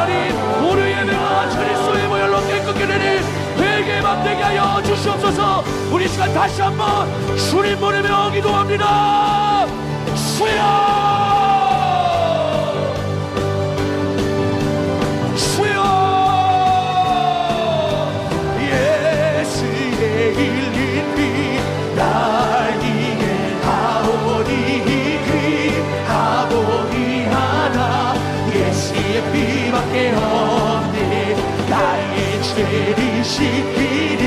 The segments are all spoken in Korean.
하나님, 오늘 예배가 전일소의 모열로 깨끗게 되니 회개만 되게 하여 주시옵소서. 우리 시간 다시 한번 주님 부르며 기도합니다. 주여, 비밖에 없네. 나의 죄를 씻기는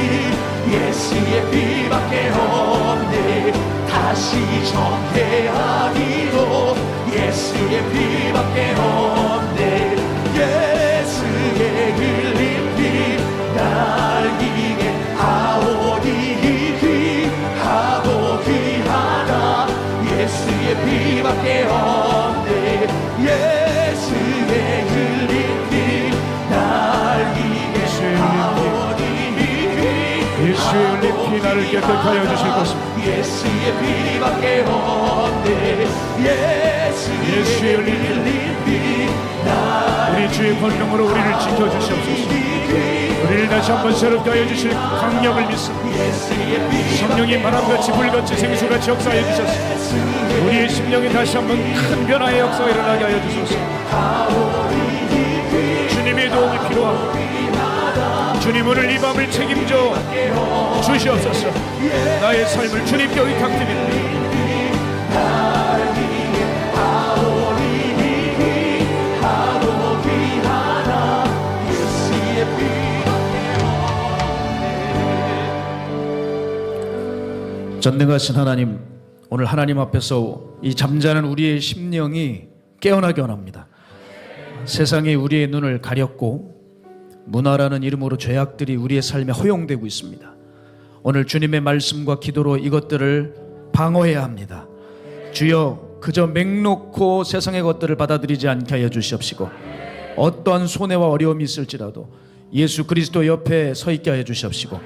예수의 비밖에 없네. 다시 정죄하기도 예수의 비밖에 없네. 예수의 흘린 피 날 이게 하오니 귀하고 귀하다. 예수의 비밖에 없네. 예수의 흘린 피 날 이게 하오니 예수의 흘린 피 나를 깨끗하게 하여 주실 것입니다. 예수의 피밖에 없네. 예수의 흘린 피 우리 주의 권능으로 우리를 지켜주시옵소서. 우리를 다시 한번 새롭게 하여 주실 강력을 믿습니다. 성령이 바람같이 불같이 생수같이 역사하여 주셔서 우리의 심령이 다시 한번 큰 변화의 역사가 일어나게 하여 주소서. 주님의 도움이 필요합니다. 주님 오늘 이 밤을 책임져 주시옵소서. 나의 삶을 주님께 의탁드립니다. 전능하신 하나님, 오늘 하나님 앞에서 이 잠자는 우리의 심령이 깨어나게 원합니다. 세상이 우리의 눈을 가렸고 문화라는 이름으로 죄악들이 우리의 삶에 허용되고 있습니다. 오늘 주님의 말씀과 기도로 이것들을 방어해야 합니다. 주여, 그저 맹놓고 세상의 것들을 받아들이지 않게 하여 주시옵시고 어떠한 손해와 어려움이 있을지라도 예수 그리스도 옆에 서 있게 하여 주시옵시고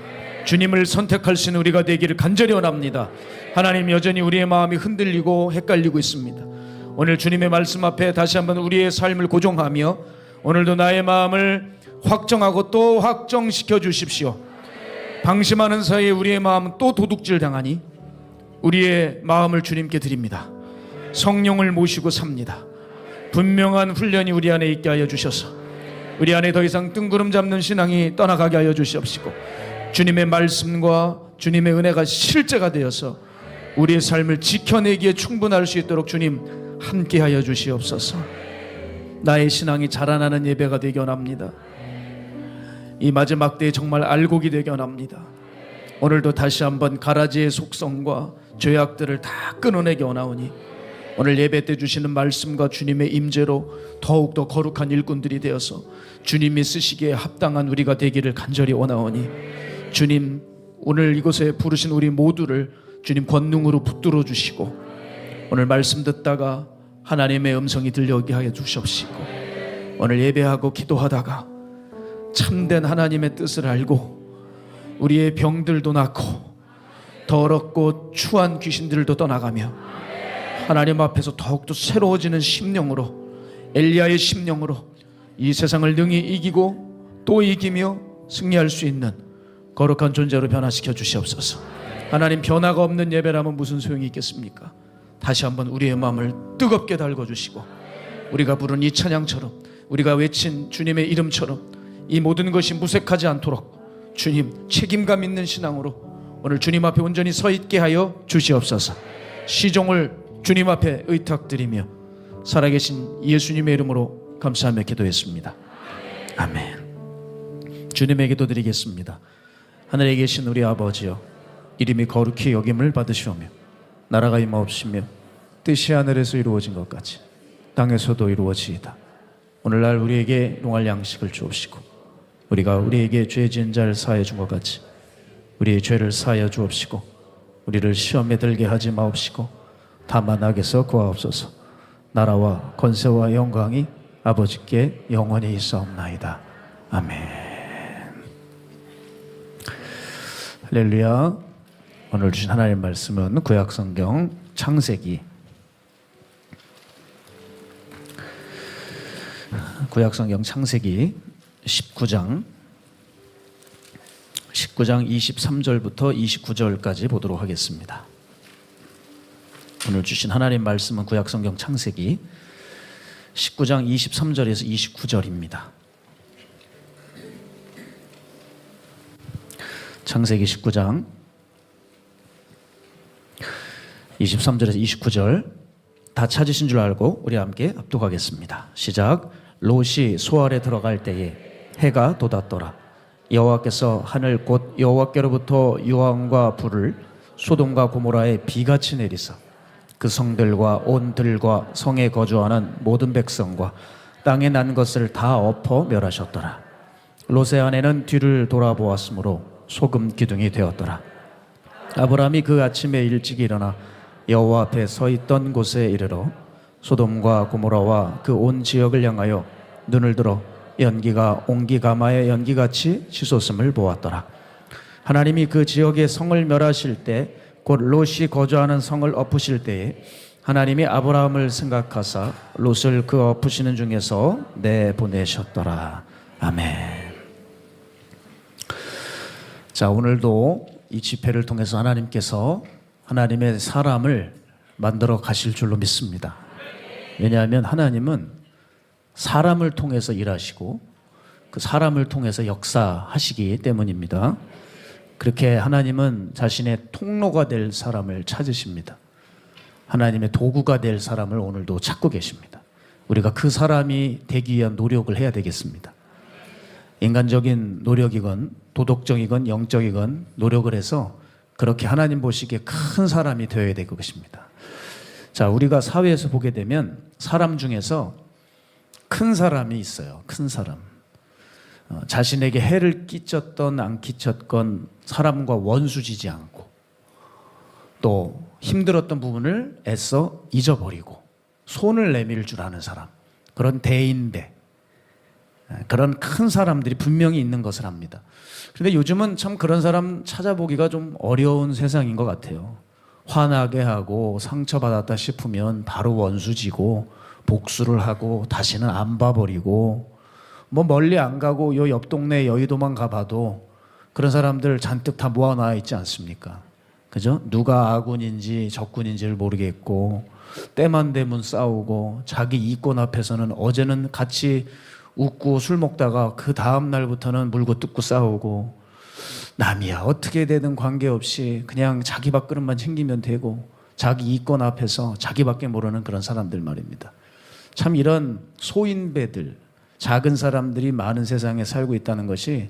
주님을 선택할 수 있는 우리가 되기를 간절히 원합니다. 하나님, 여전히 우리의 마음이 흔들리고 헷갈리고 있습니다. 오늘 주님의 말씀 앞에 다시 한번 우리의 삶을 고정하며 오늘도 나의 마음을 확정하고 또 확정시켜 주십시오. 방심하는 사이에 우리의 마음은 또 도둑질 당하니 우리의 마음을 주님께 드립니다. 성령을 모시고 삽니다. 분명한 훈련이 우리 안에 있게 하여 주셔서 우리 안에 더 이상 뜬구름 잡는 신앙이 떠나가게 하여 주시옵시고 주님의 말씀과 주님의 은혜가 실제가 되어서 우리의 삶을 지켜내기에 충분할 수 있도록 주님 함께하여 주시옵소서. 나의 신앙이 자라나는 예배가 되게 원합니다. 이 마지막 때에 정말 알곡이 되게 원합니다. 오늘도 다시 한번 가라지의 속성과 죄악들을 다 끊어내게 원하오니 오늘 예배 때 주시는 말씀과 주님의 임재로 더욱더 거룩한 일꾼들이 되어서 주님이 쓰시기에 합당한 우리가 되기를 간절히 원하오니 주님, 오늘 이곳에 부르신 우리 모두를 주님 권능으로 붙들어 주시고 오늘 말씀 듣다가 하나님의 음성이 들려오게 하여 주시옵시고 오늘 예배하고 기도하다가 참된 하나님의 뜻을 알고 우리의 병들도 낫고 더럽고 추한 귀신들도 떠나가며 하나님 앞에서 더욱더 새로워지는 심령으로, 엘리야의 심령으로 이 세상을 능히 이기고 또 이기며 승리할 수 있는 거룩한 존재로 변화시켜 주시옵소서. 하나님, 변화가 없는 예배라면 무슨 소용이 있겠습니까? 다시 한번 우리의 마음을 뜨겁게 달궈주시고 우리가 부른 이 찬양처럼 우리가 외친 주님의 이름처럼 이 모든 것이 무색하지 않도록 주님 책임감 있는 신앙으로 오늘 주님 앞에 온전히 서 있게 하여 주시옵소서. 시종을 주님 앞에 의탁드리며 살아계신 예수님의 이름으로 감사하며 기도했습니다. 아멘. 주님의 기도 드리겠습니다. 하늘에 계신 우리 아버지여, 이름이 거룩히 여김을 받으시오며 나라가 임하옵시며 뜻이 하늘에서 이루어진 것 같이 땅에서도 이루어지이다. 오늘날 우리에게 용할 양식을 주옵시고 우리가 우리에게 죄 지은 자를 사하여 준 것 같이 우리의 죄를 사하여 주옵시고 우리를 시험에 들게 하지 마옵시고 다만 악에서 구하옵소서. 나라와 권세와 영광이 아버지께 영원히 있사옵나이다. 아멘. 할렐루야. 오늘 주신 하나님의 말씀은 구약성경 창세기 구약성경 창세기 19장 23절부터 29절까지 보도록 하겠습니다. 오늘 주신 하나님 말씀은 구약성경 창세기 19장 23절에서 29절입니다. 창세기 19장 23절에서 29절 다 찾으신 줄 알고 우리 함께 합독하겠습니다. 시작. 롯이 소알에 들어갈 때에 해가 돋았더라. 여호와께서 하늘 곧 여호와께로부터 유황과 불을 소돔과 고모라에 비같이 내리사 그 성들과 온 들과 성에 거주하는 모든 백성과 땅에 난 것을 다 엎어 멸하셨더라. 롯의 아내는 뒤를 돌아보았으므로 소금 기둥이 되었더라. 아브라함이 그 아침에 일찍 일어나 여호와 앞에 서 있던 곳에 이르러 소돔과 고모라와 그 온 지역을 향하여 눈을 들어 연기가 옹기가마의 연기같이 치솟음을 보았더라. 하나님이 그 지역의 성을 멸하실 때 곧 롯이 거주하는 성을 엎으실 때에 하나님이 아브라함을 생각하사 롯을 그 엎으시는 중에서 내보내셨더라. 아멘. 자, 오늘도 이 집회를 통해서 하나님께서 하나님의 사람을 만들어 가실 줄로 믿습니다. 왜냐하면 하나님은 사람을 통해서 일하시고 그 사람을 통해서 역사하시기 때문입니다. 그렇게 하나님은 자신의 통로가 될 사람을 찾으십니다. 하나님의 도구가 될 사람을 오늘도 찾고 계십니다. 우리가 그 사람이 되기 위한 노력을 해야 되겠습니다. 인간적인 노력이건 도덕적이건 영적이건 노력을 해서 그렇게 하나님 보시기에 큰 사람이 되어야 될 것입니다. 자, 우리가 사회에서 보게 되면 사람 중에서 큰 사람이 있어요. 큰 사람. 자신에게 해를 끼쳤던 안 끼쳤건 사람과 원수지지 않고 또 힘들었던 부분을 애써 잊어버리고 손을 내밀 줄 아는 사람. 그런 대인배. 그런 큰 사람들이 분명히 있는 것을 압니다. 그런데 요즘은 참 그런 사람 찾아보기가 좀 어려운 세상인 것 같아요. 화나게 하고 상처받았다 싶으면 바로 원수지고 복수를 하고 다시는 안 봐버리고 뭐 멀리 안 가고 요 옆 동네 여의도만 가봐도 그런 사람들 잔뜩 다 모아놔 있지 않습니까? 그죠? 누가 아군인지 적군인지를 모르겠고 때만 되면 싸우고 자기 이권 앞에서는 어제는 같이 웃고 술 먹다가 그 다음 날부터는 물고 뜯고 싸우고 남이야 어떻게 되든 관계없이 그냥 자기 밥그릇만 챙기면 되고 자기 이권 앞에서 자기밖에 모르는 그런 사람들 말입니다. 참 이런 소인배들 작은 사람들이 많은 세상에 살고 있다는 것이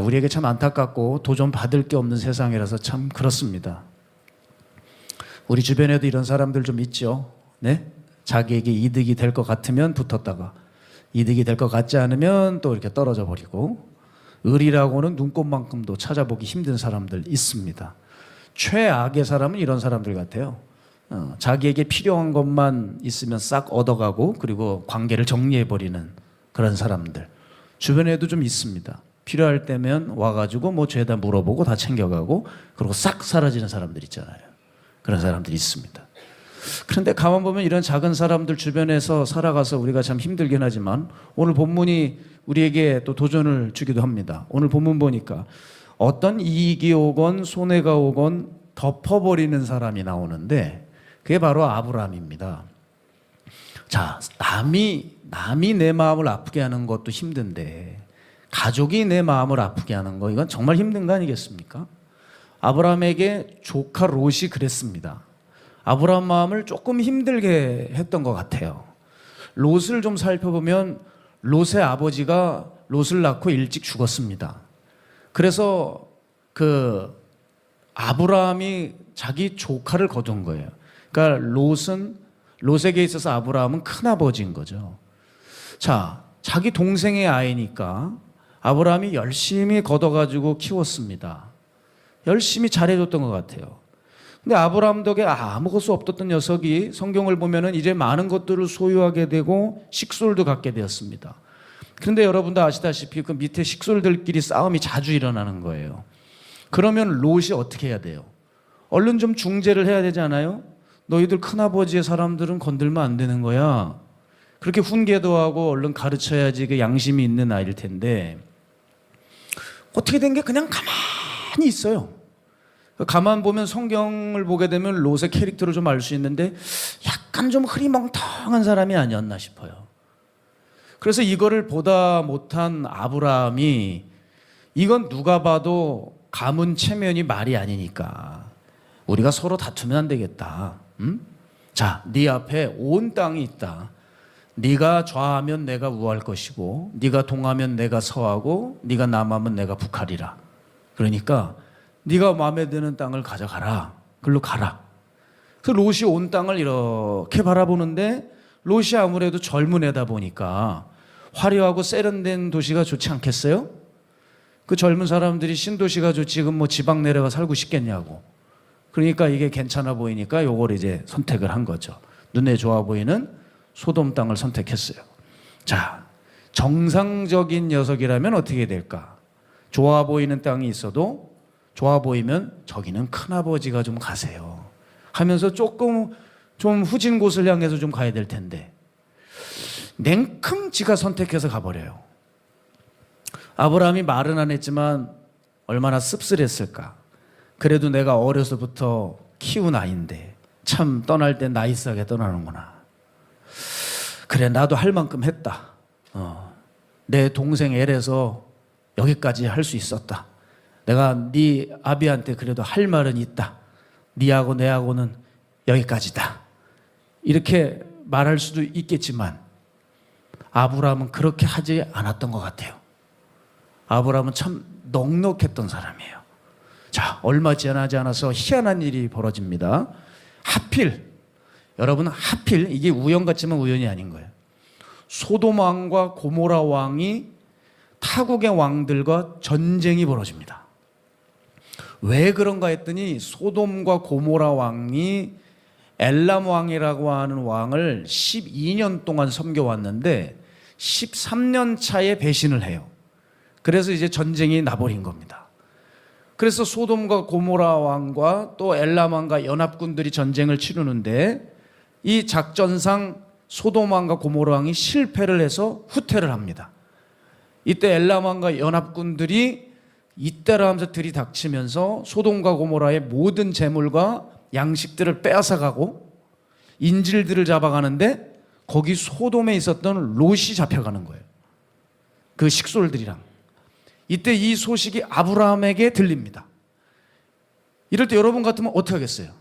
우리에게 참 안타깝고 도전 받을 게 없는 세상이라서 참 그렇습니다. 우리 주변에도 이런 사람들 좀 있죠. 네? 자기에게 이득이 될 것 같으면 붙었다가 이득이 될 것 같지 않으면 또 이렇게 떨어져 버리고 을이라고는 눈꼽만큼도 찾아보기 힘든 사람들 있습니다. 최악의 사람은 이런 사람들 같아요. 자기에게 필요한 것만 있으면 싹 얻어가고 그리고 관계를 정리해버리는 그런 사람들 주변에도 좀 있습니다. 필요할 때면 와가지고 뭐 죄다 물어보고 다 챙겨가고 그리고 싹 사라지는 사람들 있잖아요. 그런 사람들이 있습니다. 그런데 가만 보면 이런 작은 사람들 주변에서 살아가서 우리가 참 힘들긴 하지만 오늘 본문이 우리에게 또 도전을 주기도 합니다. 오늘 본문 보니까 어떤 이익이 오건 손해가 오건 덮어버리는 사람이 나오는데 그게 바로 아브라함입니다. 자, 남이 내 마음을 아프게 하는 것도 힘든데 가족이 내 마음을 아프게 하는 거 이건 정말 힘든 거 아니겠습니까? 아브라함에게 조카 롯이 그랬습니다. 아브라함 마음을 조금 힘들게 했던 것 같아요. 롯을 좀 살펴보면 롯의 아버지가 롯을 낳고 일찍 죽었습니다. 그래서 그 아브라함이 자기 조카를 거둔 거예요. 그러니까 롯에게 있어서 아브라함은 큰아버지인 거죠. 자, 자기 동생의 아이니까 아브라함이 열심히 걷어가지고 키웠습니다. 열심히 잘해줬던 것 같아요. 근데 아브라함 덕에 아무것도 수 없었던 녀석이 성경을 보면은 이제 많은 것들을 소유하게 되고 식솔도 갖게 되었습니다. 그런데 여러분도 아시다시피 그 밑에 식솔들끼리 싸움이 자주 일어나는 거예요. 그러면 롯이 어떻게 해야 돼요? 얼른 좀 중재를 해야 되지 않아요? 너희들 큰아버지의 사람들은 건들면 안 되는 거야. 그렇게 훈계도 하고 얼른 가르쳐야지 그 양심이 있는 아이일 텐데 어떻게 된 게 그냥 가만히 있어요. 가만 보면 성경을 보게 되면 롯의 캐릭터를 좀 알 수 있는데 약간 좀 흐리멍텅한 사람이 아니었나 싶어요. 그래서 이거를 보다 못한 아브라함이 이건 누가 봐도 가문 체면이 말이 아니니까 우리가 서로 다투면 안 되겠다. 자, 네 앞에 온 땅이 있다. 네가 좌하면 내가 우할 것이고 네가 동하면 내가 서하고 네가 남하면 내가 북하리라. 그러니까 네가 마음에 드는 땅을 가져가라. 글로 가라. 그래서 롯이 온 땅을 이렇게 바라보는데 롯이 아무래도 젊은 애다 보니까 화려하고 세련된 도시가 좋지 않겠어요? 그 젊은 사람들이 신도시가 좋지 지금 뭐 지방 내려가 살고 싶겠냐고. 그러니까 이게 괜찮아 보이니까 요걸 이제 선택을 한 거죠. 눈에 좋아 보이는 소돔 땅을 선택했어요. 자, 정상적인 녀석이라면 어떻게 될까? 좋아 보이는 땅이 있어도 좋아 보이면 저기는 큰아버지가 좀 가세요 하면서 조금 좀 후진 곳을 향해서 좀 가야 될 텐데 냉큼 지가 선택해서 가버려요. 아브라함이 말은 안 했지만 얼마나 씁쓸했을까. 그래도 내가 어려서부터 키운 아이인데 참 떠날 땐 나이스하게 떠나는구나. 그래 나도 할 만큼 했다. 내 동생 엘에서 여기까지 할 수 있었다. 내가 네 아비한테 그래도 할 말은 있다. 네하고 내하고는 여기까지다. 이렇게 말할 수도 있겠지만 아브라함은 그렇게 하지 않았던 것 같아요. 아브라함은 참 넉넉했던 사람이에요. 자, 얼마 지나지 않아서 희한한 일이 벌어집니다. 여러분 하필 이게 우연 같지만 우연이 아닌 거예요. 소돔 왕과 고모라 왕이 타국의 왕들과 전쟁이 벌어집니다. 왜 그런가 했더니 소돔과 고모라 왕이 엘람 왕이라고 하는 왕을 12년 동안 섬겨왔는데 13년 차에 배신을 해요. 그래서 이제 전쟁이 나버린 겁니다. 그래서 소돔과 고모라 왕과 또 엘람 왕과 연합군들이 전쟁을 치르는데 이 작전상 소돔 왕과 고모라 왕이 실패를 해서 후퇴를 합니다. 이때 엘람 왕과 연합군들이 이때라 하면서 들이닥치면서 소돔과 고모라의 모든 재물과 양식들을 빼앗아가고 인질들을 잡아가는데 거기 소돔에 있었던 롯이 잡혀가는 거예요. 그 식솔들이랑. 이때 이 소식이 아브라함에게 들립니다. 이럴 때 여러분 같으면 어떻게 하겠어요?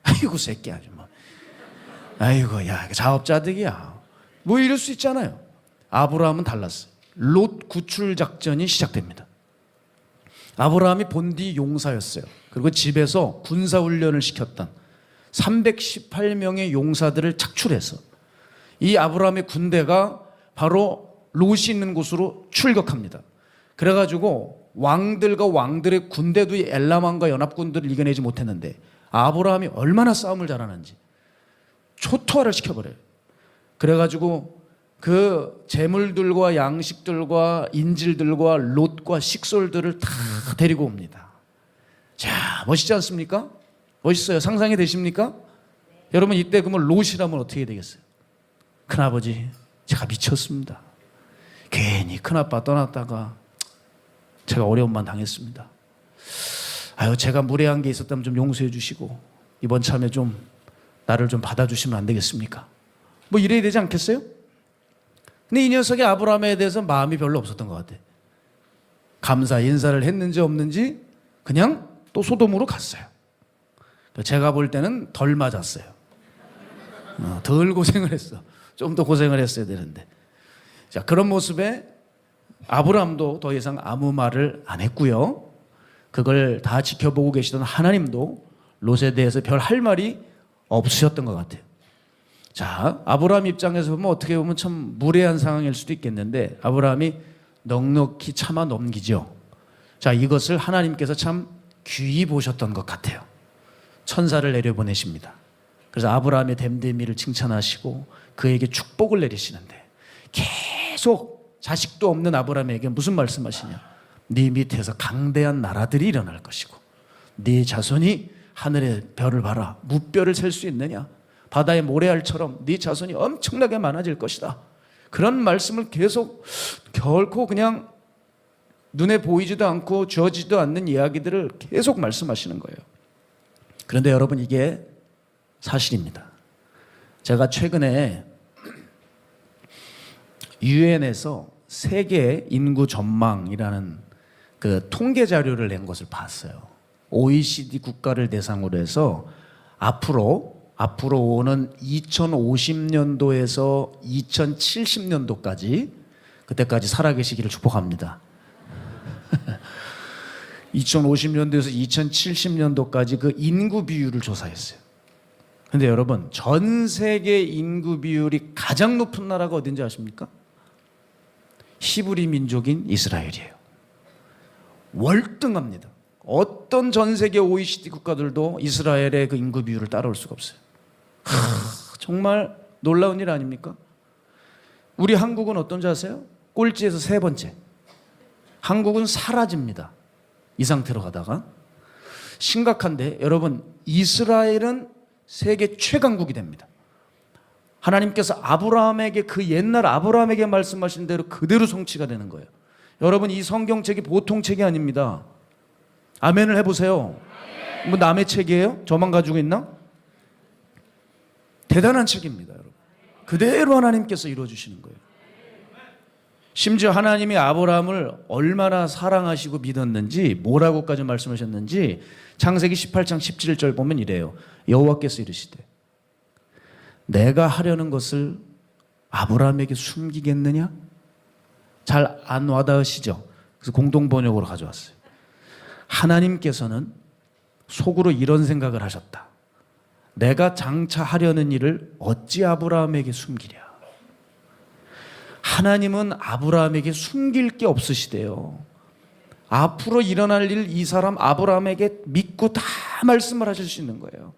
아이고 새끼야 뭐. 아이고 야 자업자득이야 뭐 이럴 수 있잖아요. 아브라함은 달랐어요. 롯 구출 작전이 시작됩니다. 아브라함이 본디 용사였어요. 그리고 집에서 군사훈련을 시켰던 318명의 용사들을 착출해서 이 아브라함의 군대가 바로 롯이 있는 곳으로 출격합니다. 그래가지고 왕들과 왕들의 군대도 이 엘람 왕과 연합군들을 이겨내지 못했는데 아브라함이 얼마나 싸움을 잘하는지 초토화를 시켜버려요. 그래가지고 그 재물들과 양식들과 인질들과 롯과 식솔들을 다 데리고 옵니다. 자, 멋있지 않습니까? 멋있어요. 상상이 되십니까? 여러분 이때 그러면 롯이라면 어떻게 되겠어요? 큰아버지 제가 미쳤습니다. 괜히 큰아빠 떠났다가 제가 어려움만 당했습니다. 아유 제가 무례한 게 있었다면 좀 용서해 주시고 이번 참에 좀 나를 좀 받아주시면 안 되겠습니까? 뭐 이래야 되지 않겠어요? 근데 이 녀석이 아브라함에 대해서 마음이 별로 없었던 것 같아. 감사 인사를 했는지 없는지 그냥 또 소돔으로 갔어요. 제가 볼 때는 덜 맞았어요. 덜 고생을 했어. 좀 더 고생을 했어야 되는데. 자, 그런 모습에 아브라함도 더 이상 아무 말을 안 했고요. 그걸 다 지켜보고 계시던 하나님도 롯에 대해서 별 할 말이 없으셨던 것 같아요. 자, 아브라함 입장에서 보면 어떻게 보면 참 무례한 상황일 수도 있겠는데 아브라함이 넉넉히 참아 넘기죠. 자, 이것을 하나님께서 참 귀히 보셨던 것 같아요. 천사를 내려보내십니다. 그래서 아브라함의 됨됨이를 칭찬하시고 그에게 축복을 내리시는데 계속 자식도 없는 아브라함에게 무슨 말씀하시냐? 네 밑에서 강대한 나라들이 일어날 것이고 네 자손이 하늘의 별을 봐라. 무별을 셀 수 있느냐? 바다의 모래알처럼 네 자손이 엄청나게 많아질 것이다. 그런 말씀을 계속 결코 그냥 눈에 보이지도 않고 주어지지도 않는 이야기들을 계속 말씀하시는 거예요. 그런데 여러분, 이게 사실입니다. 제가 최근에 유엔에서 세계 인구 전망이라는 그 통계 자료를 낸 것을 봤어요. OECD 국가를 대상으로 해서 앞으로 오는 2050년도에서 2070년도까지, 그때까지 살아계시기를 축복합니다. 2050년도에서 2070년도까지 그 인구 비율을 조사했어요. 근데 여러분, 전 세계 인구 비율이 가장 높은 나라가 어딘지 아십니까? 히브리 민족인 이스라엘이에요. 월등합니다. 어떤 전 세계 OECD 국가들도 이스라엘의 그 인구 비율을 따라올 수가 없어요. 정말 놀라운 일 아닙니까? 우리 한국은 어떤지 아세요? 꼴찌에서 3번째. 한국은 사라집니다. 이 상태로 가다가. 심각한데 여러분, 이스라엘은 세계 최강국이 됩니다. 하나님께서 아브라함에게, 그 옛날 아브라함에게 말씀하신 대로 그대로 성취가 되는 거예요. 여러분, 이 성경책이 보통 책이 아닙니다. 아멘을 해보세요. 뭐 남의 책이에요? 저만 가지고 있나? 대단한 책입니다, 여러분. 그대로 하나님께서 이루어주시는 거예요. 심지어 하나님이 아브라함을 얼마나 사랑하시고 믿었는지, 뭐라고까지 말씀하셨는지 창세기 18장 17절 보면 이래요. 여호와께서 이르시되 내가 하려는 것을 아브라함에게 숨기겠느냐? 잘 안 와닿으시죠? 그래서 공동 번역으로 가져왔어요. 하나님께서는 속으로 이런 생각을 하셨다. 내가 장차 하려는 일을 어찌 아브라함에게 숨기랴? 하나님은 아브라함에게 숨길 게 없으시대요. 앞으로 일어날 일, 이 사람 아브라함에게 믿고 다 말씀을 하실 수 있는 거예요.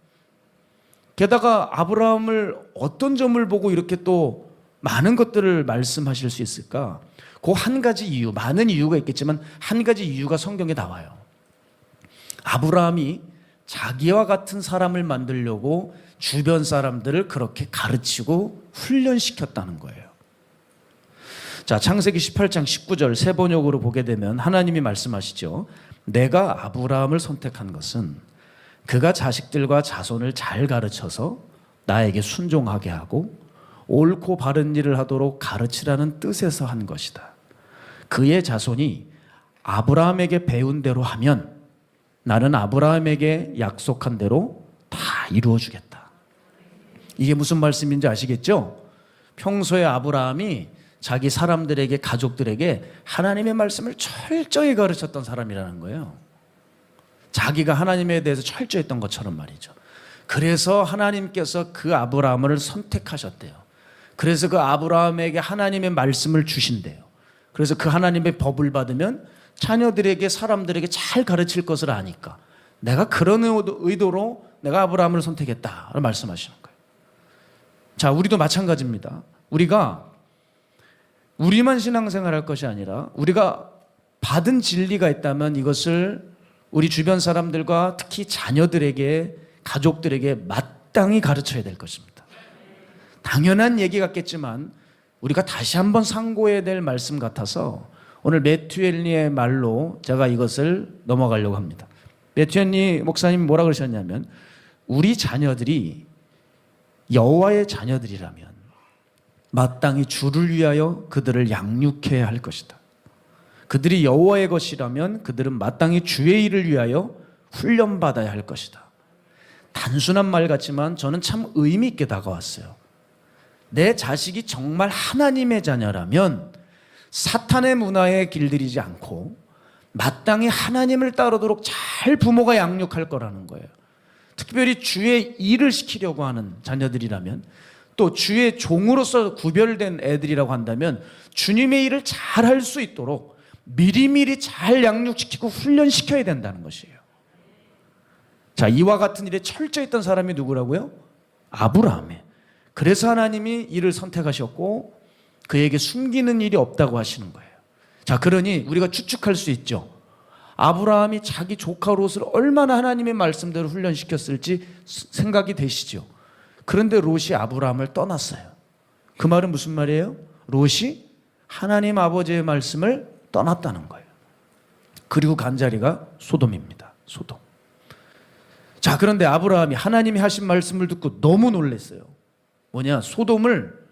게다가 아브라함을 어떤 점을 보고 이렇게 또 많은 것들을 말씀하실 수 있을까? 그 한 가지 이유, 많은 이유가 있겠지만 한 가지 이유가 성경에 나와요. 아브라함이 자기와 같은 사람을 만들려고 주변 사람들을 그렇게 가르치고 훈련시켰다는 거예요. 자, 창세기 18장 19절 새 번역으로 보게 되면 하나님이 말씀하시죠. 내가 아브라함을 선택한 것은 그가 자식들과 자손을 잘 가르쳐서 나에게 순종하게 하고 옳고 바른 일을 하도록 가르치라는 뜻에서 한 것이다. 그의 자손이 아브라함에게 배운 대로 하면 나는 아브라함에게 약속한 대로 다 이루어 주겠다. 이게 무슨 말씀인지 아시겠죠? 평소에 아브라함이 자기 사람들에게, 가족들에게 하나님의 말씀을 철저히 가르쳤던 사람이라는 거예요. 자기가 하나님에 대해서 철저했던 것처럼 말이죠. 그래서 하나님께서 그 아브라함을 선택하셨대요. 그래서 그 아브라함에게 하나님의 말씀을 주신대요. 그래서 그 하나님의 법을 받으면 자녀들에게, 사람들에게 잘 가르칠 것을 아니까 내가 그런 의도로 내가 아브라함을 선택했다라고 말씀하시는 거예요. 자, 우리도 마찬가지입니다. 우리만 신앙생활 할 것이 아니라 우리가 받은 진리가 있다면 이것을 우리 주변 사람들과 특히 자녀들에게, 가족들에게 마땅히 가르쳐야 될 것입니다. 당연한 얘기 같겠지만 우리가 다시 한번 상고해야 될 말씀 같아서 오늘 매튜 헨리의 말로 제가 이것을 넘어가려고 합니다. 매튜 헨리 목사님이 뭐라 그러셨냐면, 우리 자녀들이 여호와의 자녀들이라면 마땅히 주를 위하여 그들을 양육해야 할 것이다. 그들이 여호와의 것이라면 그들은 마땅히 주의 일을 위하여 훈련받아야 할 것이다. 단순한 말 같지만 저는 참 의미 있게 다가왔어요. 내 자식이 정말 하나님의 자녀라면 사탄의 문화에 길들이지 않고 마땅히 하나님을 따르도록 잘 부모가 양육할 거라는 거예요. 특별히 주의 일을 시키려고 하는 자녀들이라면, 또 주의 종으로서 구별된 애들이라고 한다면 주님의 일을 잘 할 수 있도록 미리미리 잘 양육시키고 훈련시켜야 된다는 것이에요. 자, 이와 같은 일에 철저했던 사람이 누구라고요? 아브라함이에요. 그래서 하나님이 이를 선택하셨고 그에게 숨기는 일이 없다고 하시는 거예요. 자, 그러니 우리가 추측할 수 있죠. 아브라함이 자기 조카 롯을 얼마나 하나님의 말씀대로 훈련시켰을지 생각이 되시죠. 그런데 롯이 아브라함을 떠났어요. 그 말은 무슨 말이에요? 롯이 하나님 아버지의 말씀을 떠났다는 거예요. 그리고 간 자리가 소돔입니다. 소돔. 자, 그런데 아브라함이 하나님이 하신 말씀을 듣고 너무 놀랐어요. 뭐냐? 소돔을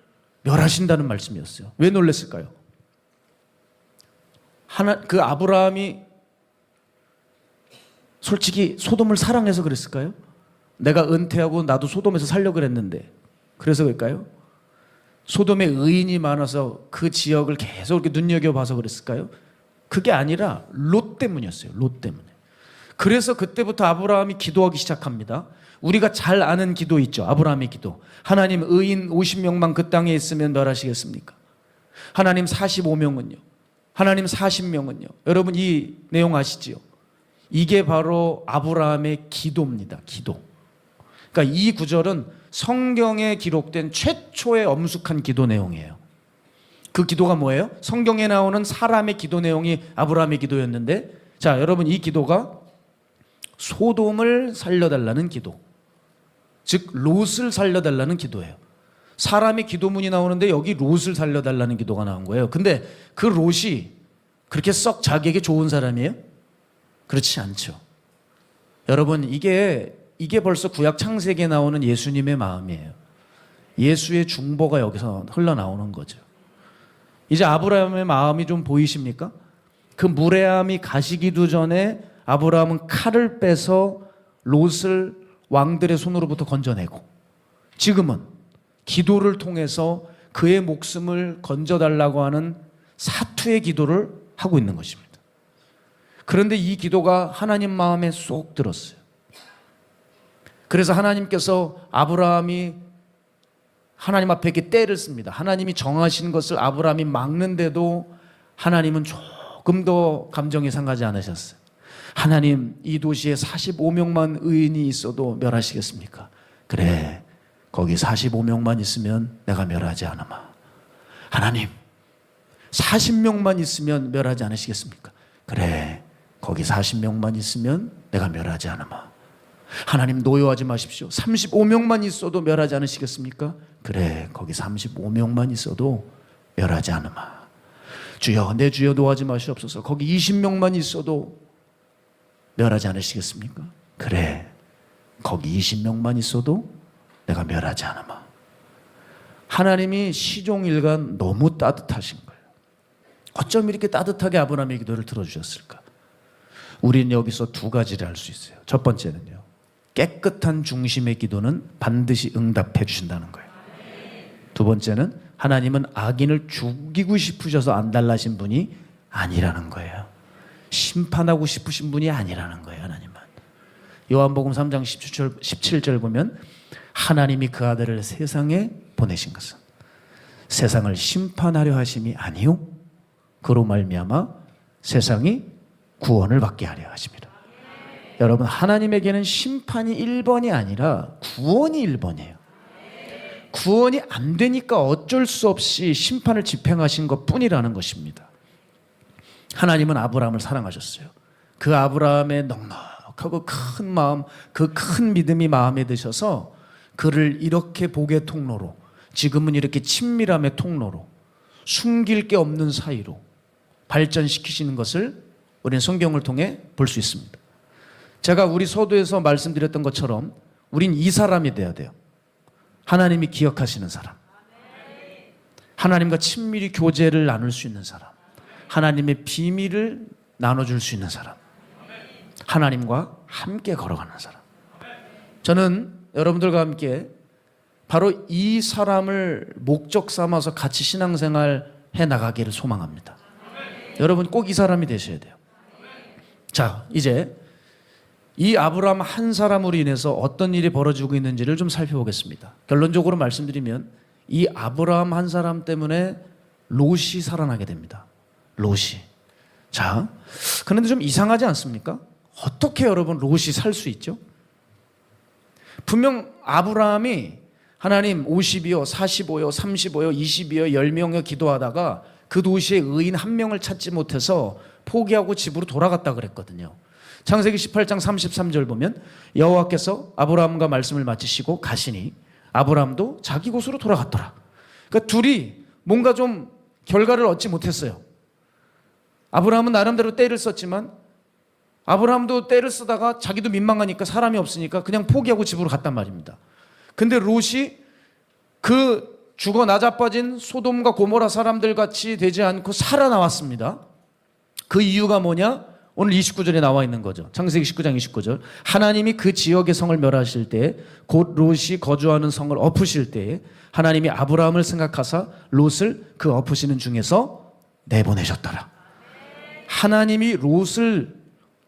멸하신다는 말씀이었어요. 왜 놀랐을까요? 그 아브라함이 솔직히 소돔을 사랑해서 그랬을까요? 내가 은퇴하고 나도 소돔에서 살려고 그랬는데 그래서 그럴까요? 소돔에 의인이 많아서 그 지역을 계속 이렇게 눈여겨봐서 그랬을까요? 그게 아니라 롯 때문이었어요. 롯 때문에. 그래서 그때부터 아브라함이 기도하기 시작합니다. 우리가 잘 아는 기도 있죠. 아브라함의 기도. 하나님, 의인 50명만 그 땅에 있으면 멸하시겠습니까? 하나님 45명은요? 하나님 40명은요? 여러분 이 내용 아시지요? 이게 바로 아브라함의 기도입니다. 기도. 그러니까 이 구절은 성경에 기록된 최초의 엄숙한 기도 내용이에요. 그 기도가 뭐예요? 성경에 나오는 사람의 기도 내용이 아브라함의 기도였는데, 자, 여러분 이 기도가 소돔을 살려달라는 기도, 즉 롯을 살려달라는 기도예요. 사람의 기도문이 나오는데 여기 롯을 살려달라는 기도가 나온 거예요. 근데 그 롯이 그렇게 썩 자기에게 좋은 사람이에요? 그렇지 않죠. 여러분 이게 벌써 구약 창세기에 나오는 예수님의 마음이에요. 예수의 중보가 여기서 흘러나오는 거죠. 이제 아브라함의 마음이 좀 보이십니까? 그 무레함이 가시기도 전에 아브라함은 칼을 빼서 롯을 왕들의 손으로부터 건져내고, 지금은 기도를 통해서 그의 목숨을 건져달라고 하는 사투의 기도를 하고 있는 것입니다. 그런데 이 기도가 하나님 마음에 쏙 들었어요. 그래서 하나님께서 아브라함이 하나님 앞에 이렇게 때를 씁니다. 하나님이 정하신 것을 아브라함이 막는데도 하나님은 조금 더 감정이 상하지 않으셨어요. 하나님, 이 도시에 45명만 의인이 있어도 멸하시겠습니까? 그래, 거기 45명만 있으면 내가 멸하지 않으마. 하나님, 40명만 있으면 멸하지 않으시겠습니까? 그래, 거기 40명만 있으면 내가 멸하지 않으마. 하나님, 노여하지 마십시오. 35명만 있어도 멸하지 않으시겠습니까? 그래, 거기 35명만 있어도 멸하지 않으마. 주여, 내 주여 노하지 마시옵소서. 거기 20명만 있어도 멸하지 않으시겠습니까? 그래, 거기 20명만 있어도 내가 멸하지 않으마. 하나님이 시종일관 너무 따뜻하신 거예요. 어쩜 이렇게 따뜻하게 아브라함의 기도를 들어주셨을까? 우리는 여기서 두 가지를 알 수 있어요. 첫 번째는요, 깨끗한 중심의 기도는 반드시 응답해 주신다는 거예요. 두 번째는 하나님은 악인을 죽이고 싶으셔서 안달나신 분이 아니라는 거예요. 심판하고 싶으신 분이 아니라는 거예요. 하나님은. 요한복음 3장 17절 보면 하나님이 그 아들을 세상에 보내신 것은 세상을 심판하려 하심이 아니요 그로 말미암아 세상이 구원을 받게 하려 하심이라. 여러분, 하나님에게는 심판이 1번이 아니라 구원이 1번이에요. 구원이 안 되니까 어쩔 수 없이 심판을 집행하신 것뿐이라는 것입니다. 하나님은 아브라함을 사랑하셨어요. 그 아브라함의 넉넉하고 큰 마음, 그 큰 믿음이 마음에 드셔서 그를 이렇게 복의 통로로, 지금은 이렇게 친밀함의 통로로, 숨길 게 없는 사이로 발전시키시는 것을 우리는 성경을 통해 볼 수 있습니다. 제가 우리 서두에서 말씀드렸던 것처럼 우린 이 사람이 돼야 돼요. 하나님이 기억하시는 사람, 하나님과 친밀히 교제를 나눌 수 있는 사람, 하나님의 비밀을 나눠줄 수 있는 사람, 하나님과 함께 걸어가는 사람. 저는 여러분들과 함께 바로 이 사람을 목적 삼아서 같이 신앙생활 해 나가기를 소망합니다. 여러분 꼭 이 사람이 되셔야 돼요. 자, 이제 이 아브라함 한 사람으로 인해서 어떤 일이 벌어지고 있는지를 좀 살펴보겠습니다. 결론적으로 말씀드리면 이 아브라함 한 사람 때문에 롯이 살아나게 됩니다. 롯이. 자, 그런데 좀 이상하지 않습니까? 어떻게 여러분 롯이 살 수 있죠? 분명 아브라함이 하나님 50이요, 45요, 35요, 20이요, 10명여 기도하다가 그 도시에 의인 한 명을 찾지 못해서 포기하고 집으로 돌아갔다 그랬거든요. 창세기 18장 33절 보면 여호와께서 아브라함과 말씀을 마치시고 가시니 아브라함도 자기 곳으로 돌아갔더라. 그러니까 둘이 뭔가 좀 결과를 얻지 못했어요. 아브라함은 나름대로 때를 썼지만 아브라함도 때를 쓰다가 자기도 민망하니까 사람이 없으니까 그냥 포기하고 집으로 갔단 말입니다. 근데 롯이 그 죽어 나자빠진 소돔과 고모라 사람들 같이 되지 않고 살아나왔습니다. 그 이유가 뭐냐? 오늘 29절에 나와 있는 거죠. 창세기 19장 29절. 하나님이 그 지역의 성을 멸하실 때, 곧 롯이 거주하는 성을 엎으실 때 하나님이 아브라함을 생각하사 롯을 그 엎으시는 중에서 내보내셨더라. 하나님이 롯을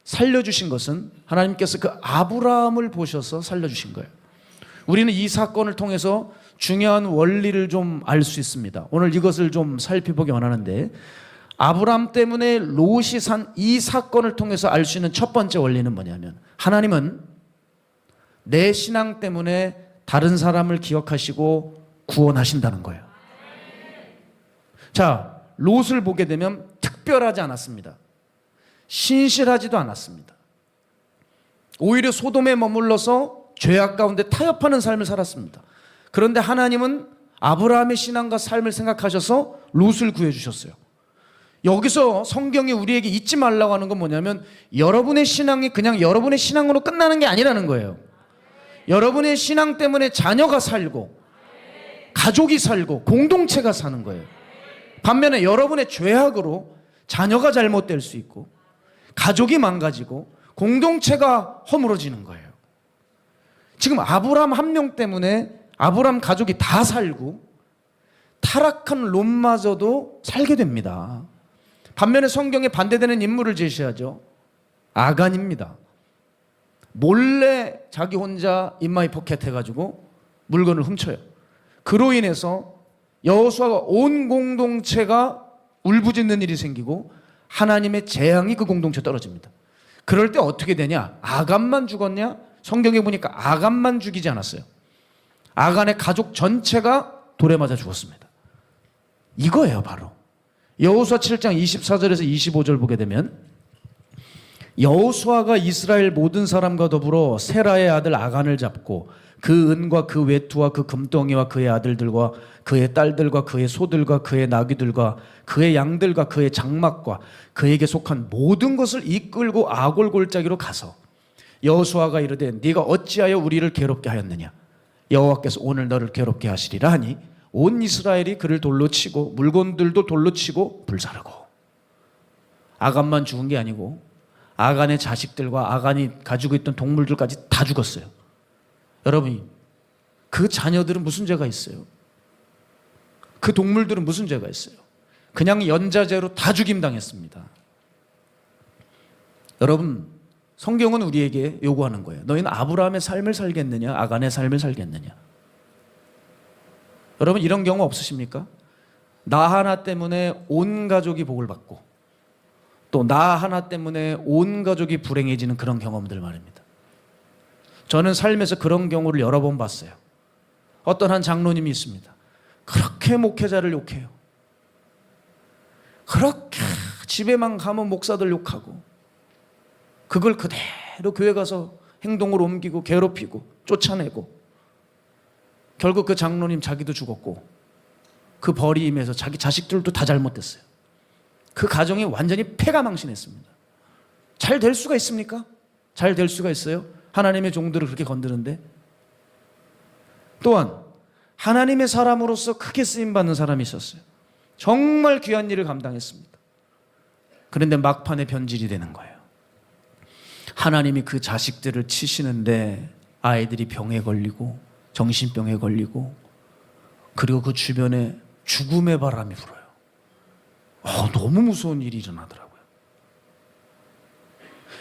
살려주신 것은 하나님께서 그 아브라함을 보셔서 살려주신 거예요. 우리는 이 사건을 통해서 중요한 원리를 좀 알 수 있습니다. 오늘 이것을 좀 살펴보기 원하는데, 아브라함 때문에 롯이 산 이 사건을 통해서 알 수 있는 첫 번째 원리는 뭐냐면, 하나님은 내 신앙 때문에 다른 사람을 기억하시고 구원하신다는 거예요. 자, 롯을 보게 되면 특별하지 않았습니다. 신실하지도 않았습니다. 오히려 소돔에 머물러서 죄악 가운데 타협하는 삶을 살았습니다. 그런데 하나님은 아브라함의 신앙과 삶을 생각하셔서 롯을 구해주셨어요. 여기서 성경이 우리에게 잊지 말라고 하는 건 뭐냐면, 여러분의 신앙이 그냥 여러분의 신앙으로 끝나는 게 아니라는 거예요. 여러분의 신앙 때문에 자녀가 살고 가족이 살고 공동체가 사는 거예요. 반면에 여러분의 죄악으로 자녀가 잘못될 수 있고 가족이 망가지고 공동체가 허물어지는 거예요. 지금 아브라함 한 명 때문에 아브라함 가족이 다 살고 타락한 롯마저도 살게 됩니다. 반면에 성경에 반대되는 인물을 제시하죠. 아간입니다. 몰래 자기 혼자 인마이 포켓 해가지고 물건을 훔쳐요. 그로 인해서 여호수아가 온 공동체가 울부짖는 일이 생기고 하나님의 재앙이 그 공동체에 떨어집니다. 그럴 때 어떻게 되냐? 아간만 죽었냐? 성경에 보니까 아간만 죽이지 않았어요. 아간의 가족 전체가 돌에 맞아 죽었습니다. 이거예요, 바로. 여호수아 7장 24절에서 25절 보게 되면, 여호수아가 이스라엘 모든 사람과 더불어 세라의 아들 아간을 잡고 그 은과 그 외투와 그 금덩이와 그의 아들들과 그의 딸들과 그의 소들과 그의 나귀들과 그의 양들과 그의 장막과 그에게 속한 모든 것을 이끌고 아골 골짜기로 가서 여호수아가 이르되 네가 어찌하여 우리를 괴롭게 하였느냐? 여호와께서 오늘 너를 괴롭게 하시리라 하니 온 이스라엘이 그를 돌로 치고 물건들도 돌로 치고 불사르고. 아간만 죽은 게 아니고 아간의 자식들과 아간이 가지고 있던 동물들까지 다 죽었어요. 여러분, 그 자녀들은 무슨 죄가 있어요? 그 동물들은 무슨 죄가 있어요? 그냥 연자제로 다 죽임당했습니다. 여러분, 성경은 우리에게 요구하는 거예요. 너희는 아브라함의 삶을 살겠느냐, 아간의 삶을 살겠느냐? 여러분, 이런 경우 없으십니까? 나 하나 때문에 온 가족이 복을 받고 또 나 하나 때문에 온 가족이 불행해지는 그런 경험들 말입니다. 저는 삶에서 그런 경우를 여러 번 봤어요. 어떤 한 장로님이 있습니다. 그렇게 목회자를 욕해요. 그렇게 집에만 가면 목사들 욕하고 그걸 그대로 교회 가서 행동으로 옮기고 괴롭히고 쫓아내고 결국 그 장로님 자기도 죽었고 그 벌이 임해서 자기 자식들도 다 잘못됐어요. 그 가정이 완전히 패가망신했습니다. 잘 될 수가 있습니까? 잘 될 수가 있어요? 하나님의 종들을 그렇게 건드는데. 또한 하나님의 사람으로서 크게 쓰임받는 사람이 있었어요. 정말 귀한 일을 감당했습니다. 그런데 막판에 변질이 되는 거예요. 하나님이 그 자식들을 치시는데 아이들이 병에 걸리고 정신병에 걸리고 그리고 그 주변에 죽음의 바람이 불어요. 너무 무서운 일이 일어나더라고요.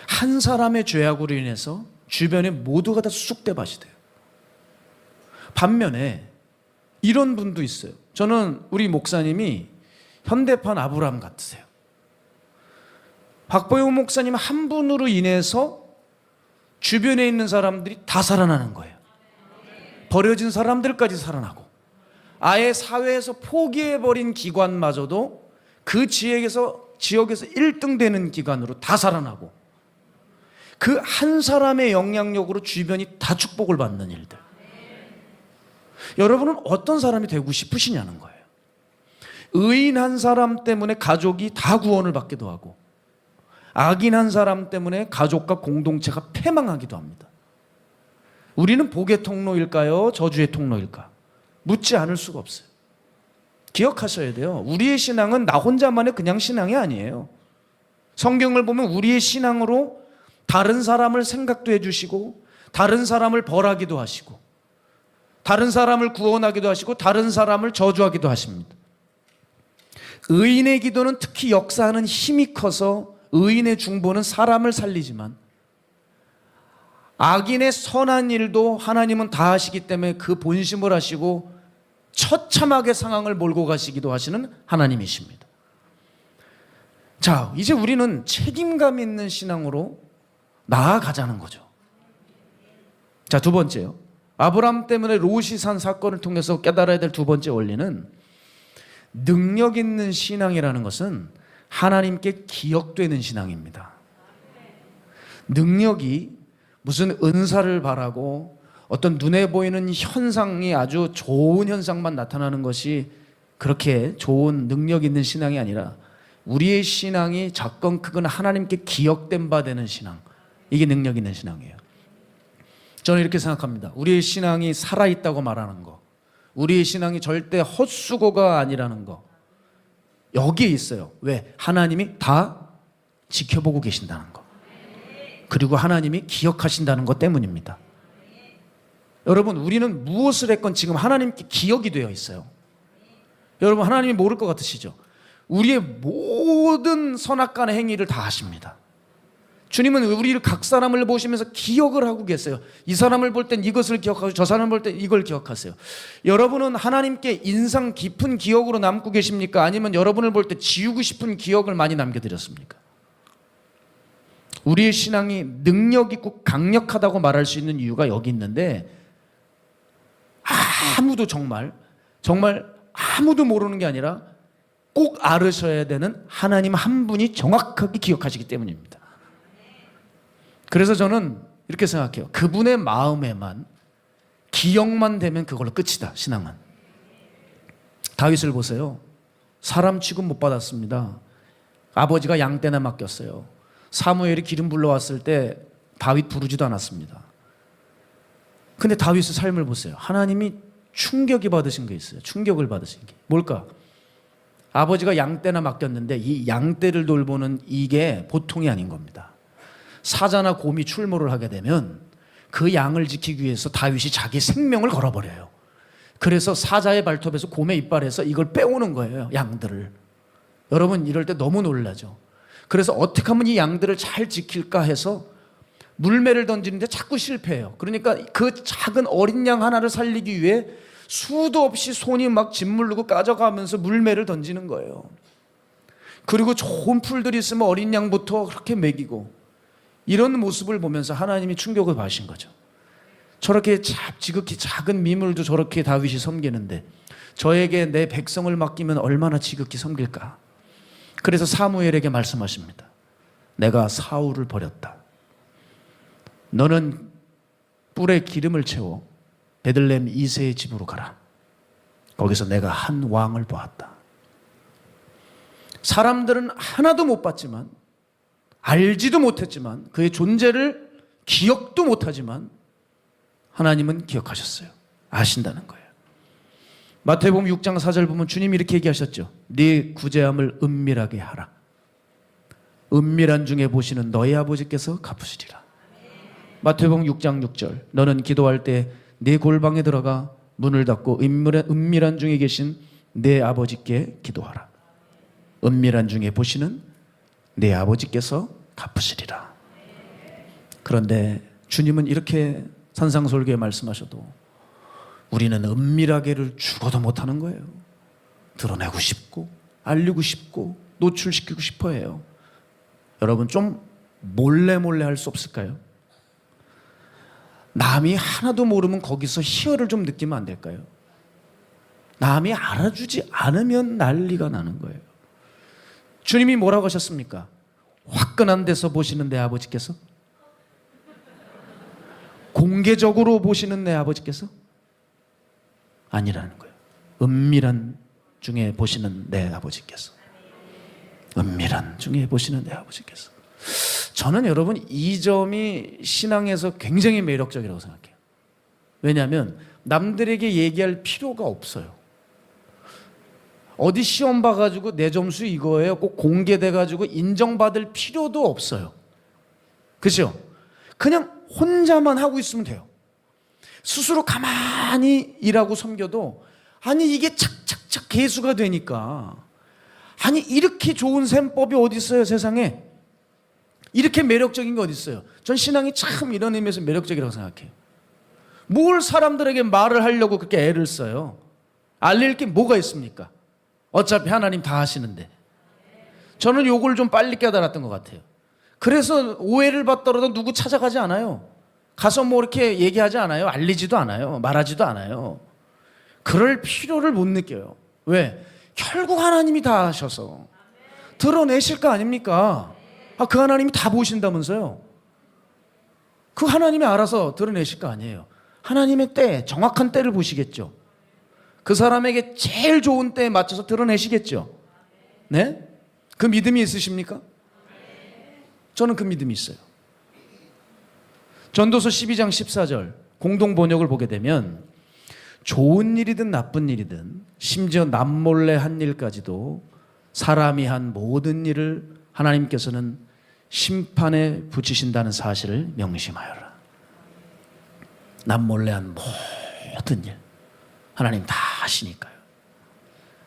한 사람의 죄악으로 인해서 주변에 모두가 다 쑥대밭이 돼요. 반면에 이런 분도 있어요. 저는 우리 목사님이 현대판 아브라함 같으세요. 박보영 목사님 한 분으로 인해서 주변에 있는 사람들이 다 살아나는 거예요. 버려진 사람들까지 살아나고 아예 사회에서 포기해버린 기관마저도 그 지역에서 1등 되는 기관으로 다 살아나고 그 한 사람의 영향력으로 주변이 다 축복을 받는 일들. 여러분은 어떤 사람이 되고 싶으시냐는 거예요. 의인한 사람 때문에 가족이 다 구원을 받기도 하고, 악인한 사람 때문에 가족과 공동체가 패망하기도 합니다. 우리는 복의 통로일까요? 저주의 통로일까? 묻지 않을 수가 없어요. 기억하셔야 돼요. 우리의 신앙은 나 혼자만의 그냥 신앙이 아니에요. 성경을 보면 우리의 신앙으로 다른 사람을 생각도 해주시고, 다른 사람을 벌하기도 하시고, 다른 사람을 구원하기도 하시고, 다른 사람을 저주하기도 하십니다. 의인의 기도는 특히 역사하는 힘이 커서 의인의 중보는 사람을 살리지만, 악인의 선한 일도 하나님은 다 하시기 때문에 그 본심을 하시고 처참하게 상황을 몰고 가시기도 하시는 하나님이십니다. 자, 이제 우리는 책임감 있는 신앙으로 나아가자는 거죠. 자, 두 번째요. 아브라함 때문에 롯이 산 사건을 통해서 깨달아야 될 두 번째 원리는, 능력 있는 신앙이라는 것은 하나님께 기억되는 신앙입니다. 능력이 무슨 은사를 바라고 어떤 눈에 보이는 현상이 아주 좋은 현상만 나타나는 것이 그렇게 좋은 능력 있는 신앙이 아니라, 우리의 신앙이 작건 크건 하나님께 기억된 바 되는 신앙, 이게 능력 있는 신앙이에요. 저는 이렇게 생각합니다. 우리의 신앙이 살아있다고 말하는 거, 우리의 신앙이 절대 헛수고가 아니라는 거, 여기에 있어요. 왜? 하나님이 다 지켜보고 계신다는 거, 그리고 하나님이 기억하신다는 것 때문입니다. 여러분, 우리는 무엇을 했건 지금 하나님께 기억이 되어 있어요. 여러분, 하나님이 모를 것 같으시죠? 우리의 모든 선악간의 행위를 다 아십니다. 주님은 우리를 각 사람을 보시면서 기억을 하고 계세요. 이 사람을 볼 땐 이것을 기억하고 저 사람을 볼 땐 이걸 기억하세요. 여러분은 하나님께 인상 깊은 기억으로 남고 계십니까? 아니면 여러분을 볼 때 지우고 싶은 기억을 많이 남겨드렸습니까? 우리의 신앙이 능력 있고 강력하다고 말할 수 있는 이유가 여기 있는데, 아무도 정말 아무도 모르는 게 아니라 꼭 알으셔야 되는 하나님 한 분이 정확하게 기억하시기 때문입니다. 그래서 저는 이렇게 생각해요. 그분의 마음에만 기억만 되면 그걸로 끝이다, 신앙은. 다윗을 보세요. 사람 취급 못 받았습니다. 아버지가 양떼나 맡겼어요. 사무엘이 기름 불러왔을 때 다윗 부르지도 않았습니다. 근데 다윗의 삶을 보세요. 하나님이 충격이 받으신 게 있어요. 충격을 받으신 게 뭘까? 아버지가 양떼나 맡겼는데 이 양떼를 돌보는 이게 보통이 아닌 겁니다. 사자나 곰이 출몰을 하게 되면 그 양을 지키기 위해서 다윗이 자기 생명을 걸어버려요. 그래서 사자의 발톱에서 곰의 이빨에서 이걸 빼오는 거예요, 양들을. 여러분, 이럴 때 너무 놀라죠. 그래서 어떻게 하면 이 양들을 잘 지킬까 해서 물매를 던지는데 자꾸 실패해요. 그러니까 그 작은 어린 양 하나를 살리기 위해 수도 없이 손이 막 짓무르고 까져가면서 물매를 던지는 거예요. 그리고 좋은 풀들이 있으면 어린 양부터 그렇게 먹이고, 이런 모습을 보면서 하나님이 충격을 받으신 거죠. 저렇게 지극히 작은 미물도 저렇게 다윗이 섬기는데 저에게 내 백성을 맡기면 얼마나 지극히 섬길까. 그래서 사무엘에게 말씀하십니다. 내가 사울을 버렸다. 너는 뿔에 기름을 채워 베들레헴 이새의 집으로 가라. 거기서 내가 한 왕을 보았다. 사람들은 하나도 못 봤지만, 알지도 못했지만, 그의 존재를 기억도 못하지만 하나님은 기억하셨어요. 아신다는 거예요. 마태복음 6장 4절 보면 주님이 이렇게 얘기하셨죠. 네 구제함을 은밀하게 하라. 은밀한 중에 보시는 너희 아버지께서 갚으시리라. 마태복음 6장 6절 너는 기도할 때 네 골방에 들어가 문을 닫고 은밀한 중에 계신 내 아버지께 기도하라. 은밀한 중에 보시는 내 아버지께서 갚으시리라. 그런데 주님은 이렇게 산상설교에 말씀하셔도 우리는 은밀하게를 죽어도 못하는 거예요. 드러내고 싶고 알리고 싶고 노출시키고 싶어 해요. 여러분, 좀 몰래 할 수 없을까요? 남이 하나도 모르면 거기서 희열을 좀 느끼면 안 될까요? 남이 알아주지 않으면 난리가 나는 거예요. 주님이 뭐라고 하셨습니까? 화끈한 데서 보시는 내 아버지께서? 공개적으로 보시는 내 아버지께서? 아니라는 거예요. 은밀한 중에 보시는 내 아버지께서. 은밀한 중에 보시는 내 아버지께서. 저는 여러분 이 점이 신앙에서 굉장히 매력적이라고 생각해요. 왜냐하면 남들에게 얘기할 필요가 없어요. 어디 시험 봐가지고 내 점수 이거예요 꼭 공개돼가지고 인정받을 필요도 없어요. 그죠? 그냥 혼자만 하고 있으면 돼요. 스스로 가만히 일하고 섬겨도 아니 이게 착착착 계수가 되니까, 아니 이렇게 좋은 셈법이 어디 있어요 세상에. 이렇게 매력적인 게 어디 있어요. 전 신앙이 참 이런 의미에서 매력적이라고 생각해요. 뭘 사람들에게 말을 하려고 그렇게 애를 써요. 알릴 게 뭐가 있습니까? 어차피 하나님 다 하시는데. 저는 요걸 좀 빨리 깨달았던 것 같아요. 그래서 오해를 받더라도 누구 찾아가지 않아요. 가서 뭐 이렇게 얘기하지 않아요. 알리지도 않아요. 말하지도 않아요. 그럴 필요를 못 느껴요. 왜? 결국 하나님이 다 하셔서 드러내실 거 아닙니까? 그 하나님이 다 보신다면서요. 그 하나님이 알아서 드러내실 거 아니에요. 하나님의 때, 정확한 때를 보시겠죠. 그 사람에게 제일 좋은 때에 맞춰서 드러내시겠죠. 네? 그 믿음이 있으십니까? 저는 그 믿음이 있어요. 전도서 12장 14절 공동 번역을 보게 되면 좋은 일이든 나쁜 일이든 심지어 남몰래 한 일까지도 사람이 한 모든 일을 하나님께서는 심판에 붙이신다는 사실을 명심하여라. 남몰래 한 모든 일 하나님 다 하시니까요.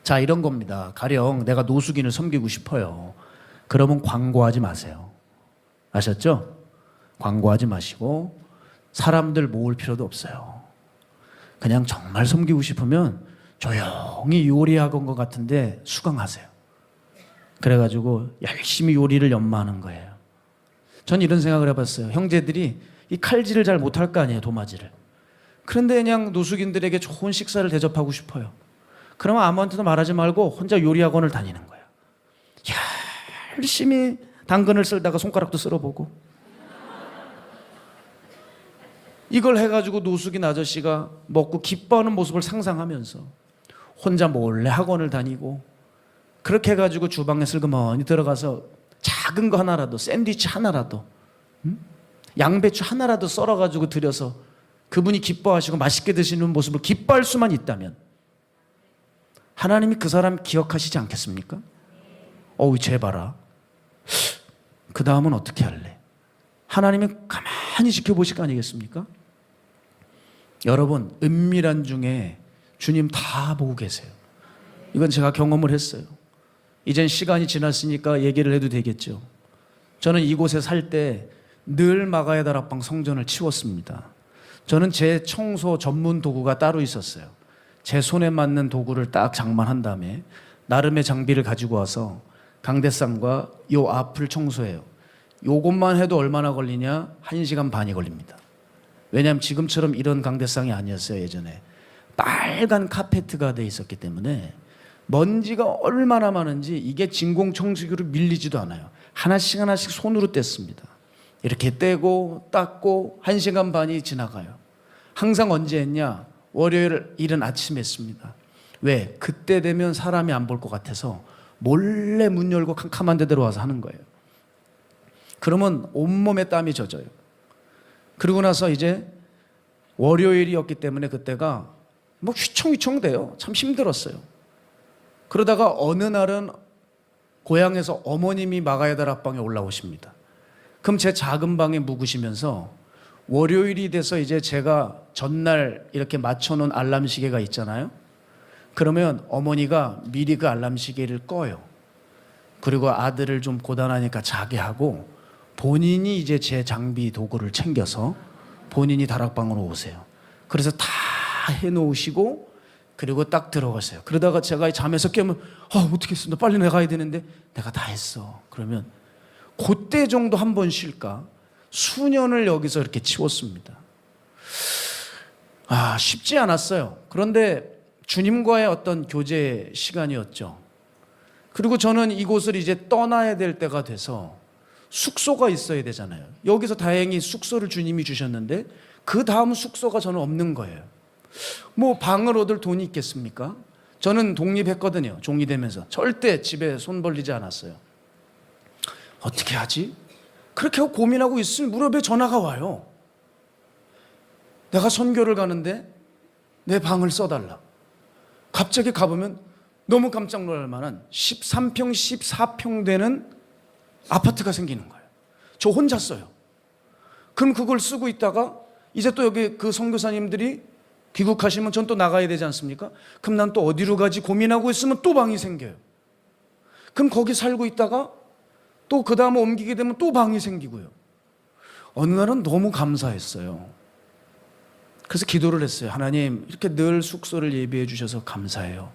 자, 이런 겁니다. 가령 내가 노숙인을 섬기고 싶어요. 그러면 광고하지 마세요. 아셨죠? 광고하지 마시고 사람들 모을 필요도 없어요. 그냥 정말 섬기고 싶으면 조용히 요리학원 것 같은데 수강하세요. 그래가지고 열심히 요리를 연마하는 거예요. 전 이런 생각을 해봤어요. 형제들이 이 칼질을 잘 못할 거 아니에요, 도마질을. 그런데 그냥 노숙인들에게 좋은 식사를 대접하고 싶어요. 그러면 아무한테도 말하지 말고 혼자 요리학원을 다니는 거예요. 열심히 당근을 썰다가 손가락도 썰어보고. 이걸 해가지고 노숙인 아저씨가 먹고 기뻐하는 모습을 상상하면서 혼자 몰래 학원을 다니고, 그렇게 해가지고 주방에 슬그머니 들어가서 작은 거 하나라도, 샌드위치 하나라도, 양배추 하나라도 썰어가지고 드려서 그분이 기뻐하시고 맛있게 드시는 모습을 기뻐할 수만 있다면 하나님이 그 사람 기억하시지 않겠습니까? 어우, 쟤 봐라. 그 다음은 어떻게 할래? 하나님이 가만히 지켜보실 거 아니겠습니까? 여러분, 은밀한 중에 주님 다 보고 계세요. 이건 제가 경험을 했어요. 이젠 시간이 지났으니까 얘기를 해도 되겠죠. 저는 이곳에 살 때 늘 마가야 다락방 성전을 치웠습니다. 저는 제 청소 전문 도구가 따로 있었어요. 제 손에 맞는 도구를 딱 장만한 다음에 나름의 장비를 가지고 와서 강대상과 요 앞을 청소해요. 요것만 해도 얼마나 걸리냐? 1시간 반이 걸립니다. 왜냐하면 지금처럼 이런 강대상이 아니었어요. 예전에 빨간 카페트가 돼 있었기 때문에 먼지가 얼마나 많은지 이게 진공청소기로 밀리지도 않아요. 하나씩 하나씩 손으로 뗐습니다. 이렇게 떼고 닦고 1시간 반이 지나가요. 항상 언제 했냐? 월요일 이른 아침에 했습니다. 왜? 그때 되면 사람이 안 볼 것 같아서 몰래 문 열고 캄캄한 데 들어와서 하는 거예요. 그러면 온몸에 땀이 젖어요. 그러고 나서 이제 월요일이었기 때문에 그때가 뭐 휘청휘청 돼요. 참 힘들었어요. 그러다가 어느 날은 고향에서 어머님이 마가야 다락방에 올라오십니다. 그럼 제 작은 방에 묵으시면서 월요일이 돼서 이제 제가 전날 이렇게 맞춰놓은 알람 시계가 있잖아요. 그러면 어머니가 미리 그 알람 시계를 꺼요. 그리고 아들을 좀 고단하니까 자게 하고 본인이 이제 제 장비 도구를 챙겨서 본인이 다락방으로 오세요. 그래서 다 해놓으시고 그리고 딱 들어가세요. 그러다가 제가 잠에서 깨면 어떻게 했어? 나 빨리 나가야 되는데 내가 다 했어. 그러면 그때 정도 한 번 쉴까? 수년을 여기서 이렇게 치웠습니다. 쉽지 않았어요. 그런데 주님과의 어떤 교제 시간이었죠. 그리고 저는 이곳을 이제 떠나야 될 때가 돼서 숙소가 있어야 되잖아요. 여기서 다행히 숙소를 주님이 주셨는데 그 다음 숙소가 저는 없는 거예요. 뭐 방을 얻을 돈이 있겠습니까? 저는 독립했거든요. 종이 되면서 절대 집에 손 벌리지 않았어요. 어떻게 하지? 그렇게 하고 고민하고 있으면 무릎에 전화가 와요. 내가 선교를 가는데 내 방을 써달라. 갑자기 가보면 너무 깜짝 놀랄 만한 13평, 14평 되는 아파트가 생기는 거예요. 저 혼자 써요. 그럼 그걸 쓰고 있다가 이제 또 여기 그 선교사님들이 귀국하시면 전 또 나가야 되지 않습니까? 그럼 난 또 어디로 가지 고민하고 있으면 또 방이 생겨요. 그럼 거기 살고 있다가 또 그 다음에 옮기게 되면 또 방이 생기고요. 어느 날은 너무 감사했어요. 그래서 기도를 했어요. 하나님, 이렇게 늘 숙소를 예비해 주셔서 감사해요.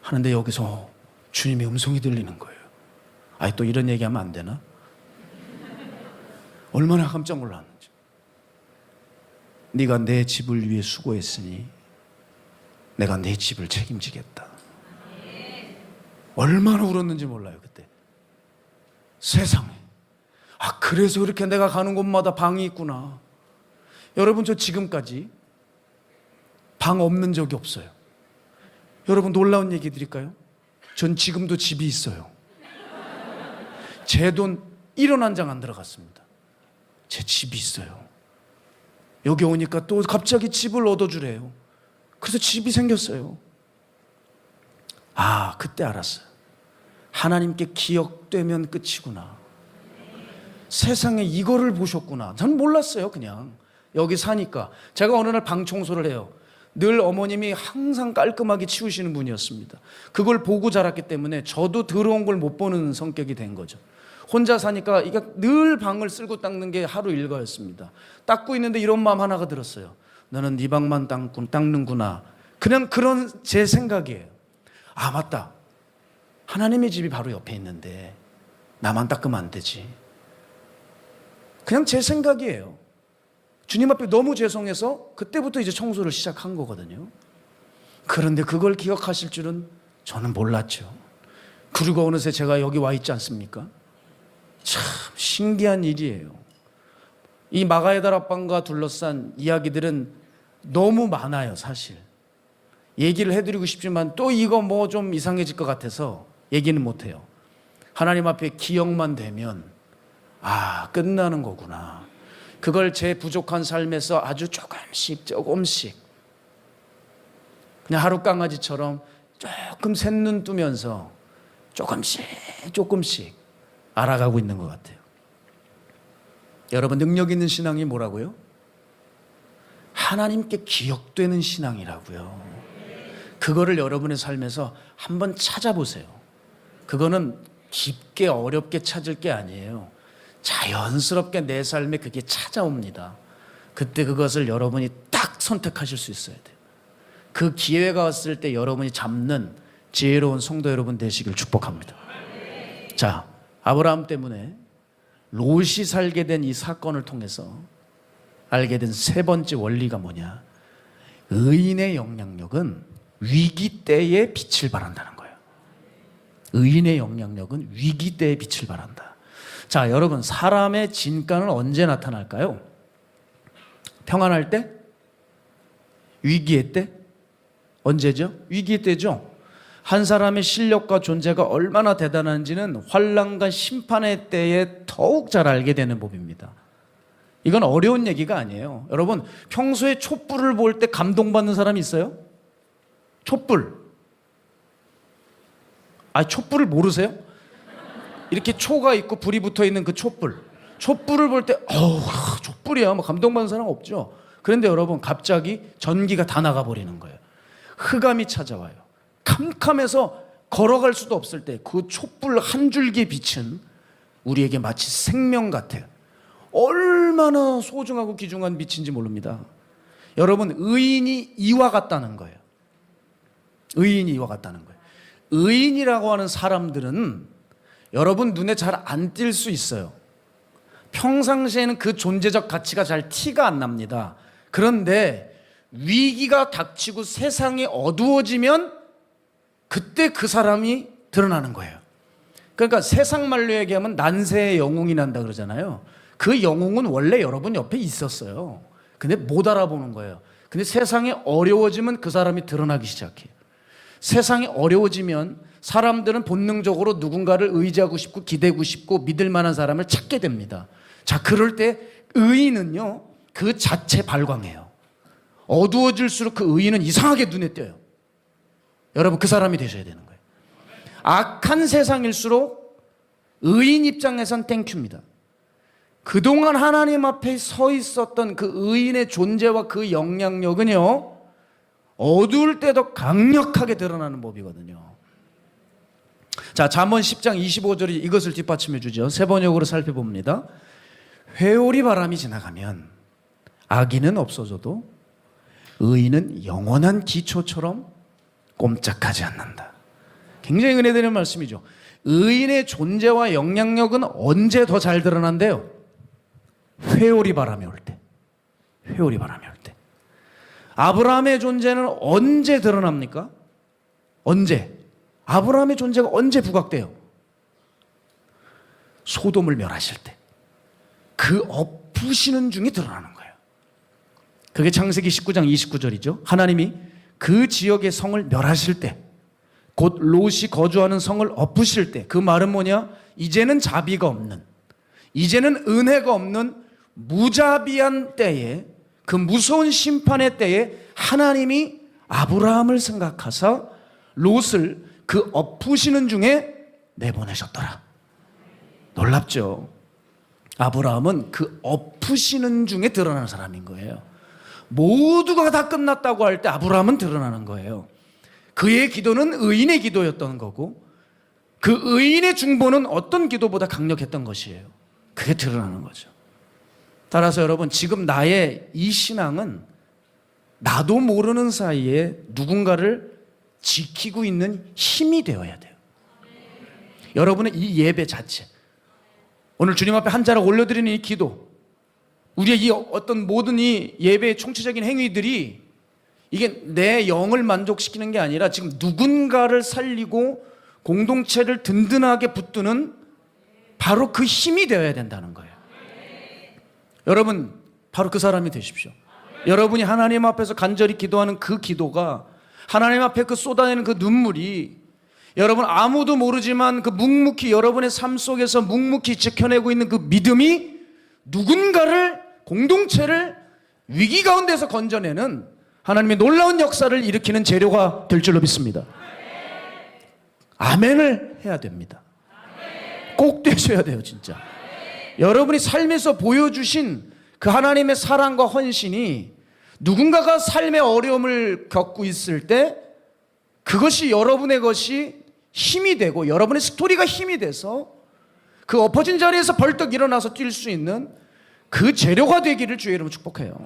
하는데 여기서 주님의 음성이 들리는 거예요. 아이, 또 이런 얘기하면 안 되나? 얼마나 깜짝 놀랐는지. 네가 내 집을 위해 수고했으니 내가 내 집을 책임지겠다. 얼마나 울었는지 몰라요 그때. 세상에, 아 그래서 그렇게 내가 가는 곳마다 방이 있구나. 여러분, 저 지금까지 방 없는 적이 없어요. 여러분, 놀라운 얘기 드릴까요? 전 지금도 집이 있어요. 제 돈 1원 한 장 안 들어갔습니다. 제 집이 있어요. 여기 오니까 또 갑자기 집을 얻어주래요. 그래서 집이 생겼어요. 아, 그때 알았어요. 하나님께 기억되면 끝이구나. 세상에 이거를 보셨구나. 전 몰랐어요. 그냥 여기 사니까. 제가 어느 날 방 청소를 해요. 늘 어머님이 항상 깔끔하게 치우시는 분이었습니다. 그걸 보고 자랐기 때문에 저도 더러운 걸 못 보는 성격이 된 거죠. 혼자 사니까 이게 늘 방을 쓸고 닦는 게 하루 일과였습니다. 닦고 있는데 이런 마음 하나가 들었어요. 너는 네 방만 닦는구나. 그냥 그런 제 생각이에요. 아 맞다, 하나님의 집이 바로 옆에 있는데 나만 닦으면 안 되지. 그냥 제 생각이에요. 주님 앞에 너무 죄송해서 그때부터 이제 청소를 시작한 거거든요. 그런데 그걸 기억하실 줄은 저는 몰랐죠. 그리고 어느새 제가 여기 와 있지 않습니까? 참 신기한 일이에요. 이 마가의 다락방과 둘러싼 이야기들은 너무 많아요. 사실 얘기를 해드리고 싶지만 또 이거 뭐 좀 이상해질 것 같아서 얘기는 못해요. 하나님 앞에 기억만 되면 아 끝나는 거구나. 그걸 제 부족한 삶에서 아주 조금씩 그냥 하루 강아지처럼 조금 쇳눈 뜨면서 조금씩 알아가고 있는 것 같아요. 여러분, 능력 있는 신앙이 뭐라고요? 하나님께 기억되는 신앙이라고요. 그거를 여러분의 삶에서 한번 찾아보세요. 그거는 깊게 어렵게 찾을 게 아니에요. 자연스럽게 내 삶에 그게 찾아옵니다. 그때 그것을 여러분이 딱 선택하실 수 있어야 돼요. 그 기회가 왔을 때 여러분이 잡는 지혜로운 성도 여러분 되시길 축복합니다. 자, 아브라함 때문에 롯이 살게 된 이 사건을 통해서 알게 된 세 번째 원리가 뭐냐? 의인의 영향력은 위기 때에 빛을 발한다는 거예요. 의인의 영향력은 위기 때에 빛을 발한다. 자, 여러분, 사람의 진가는 언제 나타날까요? 평안할 때? 위기의 때? 언제죠? 위기의 때죠. 한 사람의 실력과 존재가 얼마나 대단한지는 환난과 심판의 때에 더욱 잘 알게 되는 법입니다. 이건 어려운 얘기가 아니에요. 여러분, 평소에 촛불을 볼 때 감동받는 사람이 있어요? 촛불. 아, 촛불을 모르세요? 이렇게 초가 있고 불이 붙어 있는 그 촛불. 촛불을 볼 때 촛불이야. 뭐 감동받는 사람 없죠. 그런데 여러분, 갑자기 전기가 다 나가버리는 거예요. 흑암이 찾아와요. 캄캄해서 걸어갈 수도 없을 때 그 촛불 한 줄기의 빛은 우리에게 마치 생명 같아요. 얼마나 소중하고 귀중한 빛인지 모릅니다. 여러분, 의인이 이와 같다는 거예요. 의인이 이와 같다는 거예요. 의인이라고 하는 사람들은 여러분 눈에 잘 안 띌 수 있어요. 평상시에는 그 존재적 가치가 잘 티가 안 납니다. 그런데 위기가 닥치고 세상이 어두워지면 그때 그 사람이 드러나는 거예요. 그러니까 세상 말로 얘기하면 난세의 영웅이 난다 그러잖아요. 그 영웅은 원래 여러분 옆에 있었어요. 근데 못 알아보는 거예요. 근데 세상이 어려워지면 그 사람이 드러나기 시작해요. 세상이 어려워지면 사람들은 본능적으로 누군가를 의지하고 싶고 기대고 싶고 믿을 만한 사람을 찾게 됩니다. 자, 그럴 때 의인은요, 그 자체 발광해요. 어두워질수록 그 의인은 이상하게 눈에 띄어요. 여러분, 그 사람이 되셔야 되는 거예요. 악한 세상일수록 의인 입장에선 땡큐입니다. 그동안 하나님 앞에 서 있었던 그 의인의 존재와 그 영향력은요, 어두울 때도 강력하게 드러나는 법이거든요. 자, 잠언 10장 25절이 이것을 뒷받침해 주죠. 세 번역으로 살펴봅니다. 회오리 바람이 지나가면 악인은 없어져도 의인은 영원한 기초처럼 꼼짝하지 않는다. 굉장히 은혜되는 말씀이죠. 의인의 존재와 영향력은 언제 더 잘 드러난대요? 회오리 바람이 올 때. 회오리 바람이 올 때. 아브라함의 존재는 언제 드러납니까? 언제? 아브라함의 존재가 언제 부각돼요? 소돔을 멸하실 때. 그 엎으시는 중에 드러나는 거예요. 그게 창세기 19장 29절이죠. 하나님이 그 지역의 성을 멸하실 때, 곧 롯이 거주하는 성을 엎으실 때, 그 말은 뭐냐? 이제는 자비가 없는, 이제는 은혜가 없는 무자비한 때에, 그 무서운 심판의 때에 하나님이 아브라함을 생각하사 롯을 그 엎으시는 중에 내보내셨더라. 놀랍죠? 아브라함은 그 엎으시는 중에 드러나는 사람인 거예요. 모두가 다 끝났다고 할 때 아브라함은 드러나는 거예요. 그의 기도는 의인의 기도였던 거고, 그 의인의 중보는 어떤 기도보다 강력했던 것이에요. 그게 드러나는 거죠. 따라서 여러분, 지금 나의 이 신앙은 나도 모르는 사이에 누군가를 지키고 있는 힘이 되어야 돼요. 여러분의 이 예배 자체, 오늘 주님 앞에 한 자락 올려드리는 이 기도, 우리의 이 어떤 모든 이 예배의 총체적인 행위들이 이게 내 영을 만족시키는 게 아니라 지금 누군가를 살리고 공동체를 든든하게 붙드는 바로 그 힘이 되어야 된다는 거예요. 여러분, 바로 그 사람이 되십시오. 여러분이 하나님 앞에서 간절히 기도하는 그 기도가, 하나님 앞에 그 쏟아내는 그 눈물이, 여러분 아무도 모르지만 그 묵묵히 여러분의 삶 속에서 묵묵히 지켜내고 있는 그 믿음이 누군가를, 공동체를 위기 가운데서 건져내는 하나님의 놀라운 역사를 일으키는 재료가 될 줄로 믿습니다. 아멘을 해야 됩니다. 꼭 되셔야 돼요, 진짜. 여러분이 삶에서 보여주신 그 하나님의 사랑과 헌신이 누군가가 삶의 어려움을 겪고 있을 때 그것이 여러분의 것이 힘이 되고 여러분의 스토리가 힘이 돼서 그 엎어진 자리에서 벌떡 일어나서 뛸 수 있는 그 재료가 되기를 주의 이름으로 축복해요.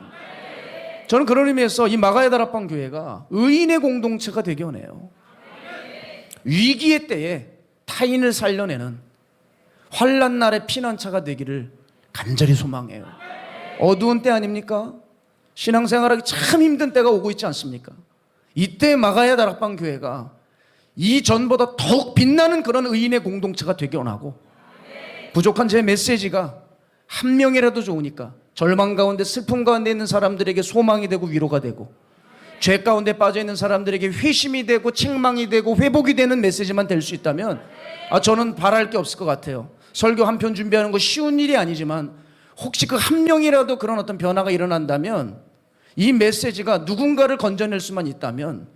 저는 그런 의미에서 이 마가야 다락방 교회가 의인의 공동체가 되기 원해요. 위기의 때에 타인을 살려내는 환난 날의 피난처가 되기를 간절히 소망해요. 어두운 때 아닙니까? 신앙생활하기 참 힘든 때가 오고 있지 않습니까? 이때 마가야 다락방 교회가 이전보다 더욱 빛나는 그런 의인의 공동체가 되기 원하고, 부족한 제 메시지가 한 명이라도 좋으니까 절망 가운데 슬픔 가운데 있는 사람들에게 소망이 되고 위로가 되고, 죄 가운데 빠져 있는 사람들에게 회심이 되고 책망이 되고 회복이 되는 메시지만 될 수 있다면 저는 바랄 게 없을 것 같아요. 설교 한 편 준비하는 거 쉬운 일이 아니지만 혹시 그 한 명이라도 그런 어떤 변화가 일어난다면, 이 메시지가 누군가를 건져낼 수만 있다면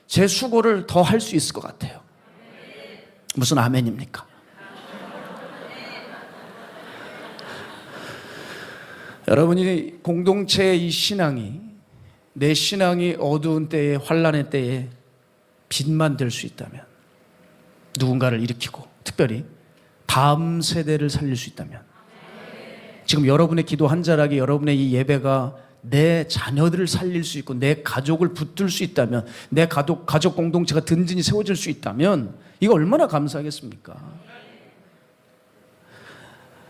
제 수고를 더 할 수 있을 것 같아요. 무슨 아멘입니까? 여러분이 공동체의 이 신앙이, 내 신앙이 어두운 때에, 환난의 때에 빛만 될 수 있다면, 누군가를 일으키고 특별히 다음 세대를 살릴 수 있다면, 지금 여러분의 기도 한 자락이, 여러분의 이 예배가 내 자녀들을 살릴 수 있고 내 가족을 붙들 수 있다면, 내 가족 공동체가 든든히 세워질 수 있다면 이거 얼마나 감사하겠습니까?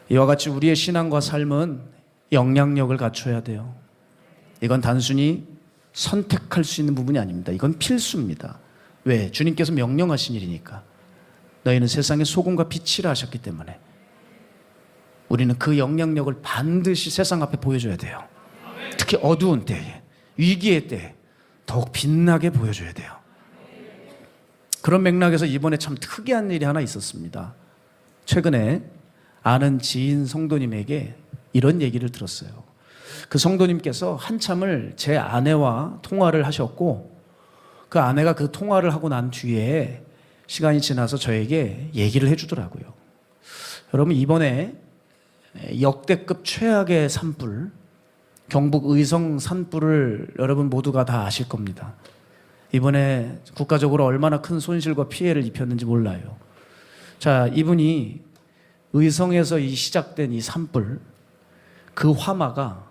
이와 같이 우리의 신앙과 삶은 영향력을 갖춰야 돼요. 이건 단순히 선택할 수 있는 부분이 아닙니다. 이건 필수입니다. 왜? 주님께서 명령하신 일이니까. 너희는 세상의 소금과 빛이라 하셨기 때문에 우리는 그 영향력을 반드시 세상 앞에 보여줘야 돼요. 특히 어두운 때에. 위기의 때 더욱 빛나게 보여줘야 돼요. 그런 맥락에서 이번에 참 특이한 일이 하나 있었습니다. 최근에 아는 지인 성도님에게 이런 얘기를 들었어요. 그 성도님께서 한참을 제 아내와 통화를 하셨고, 그 아내가 그 통화를 하고 난 뒤에 시간이 지나서 저에게 얘기를 해주더라고요. 여러분, 이번에 역대급 최악의 산불, 경북 의성 산불을 여러분 모두가 다 아실 겁니다. 이번에 국가적으로 얼마나 큰 손실과 피해를 입혔는지 몰라요. 자, 이분이 의성에서 시작된 이 산불, 그 화마가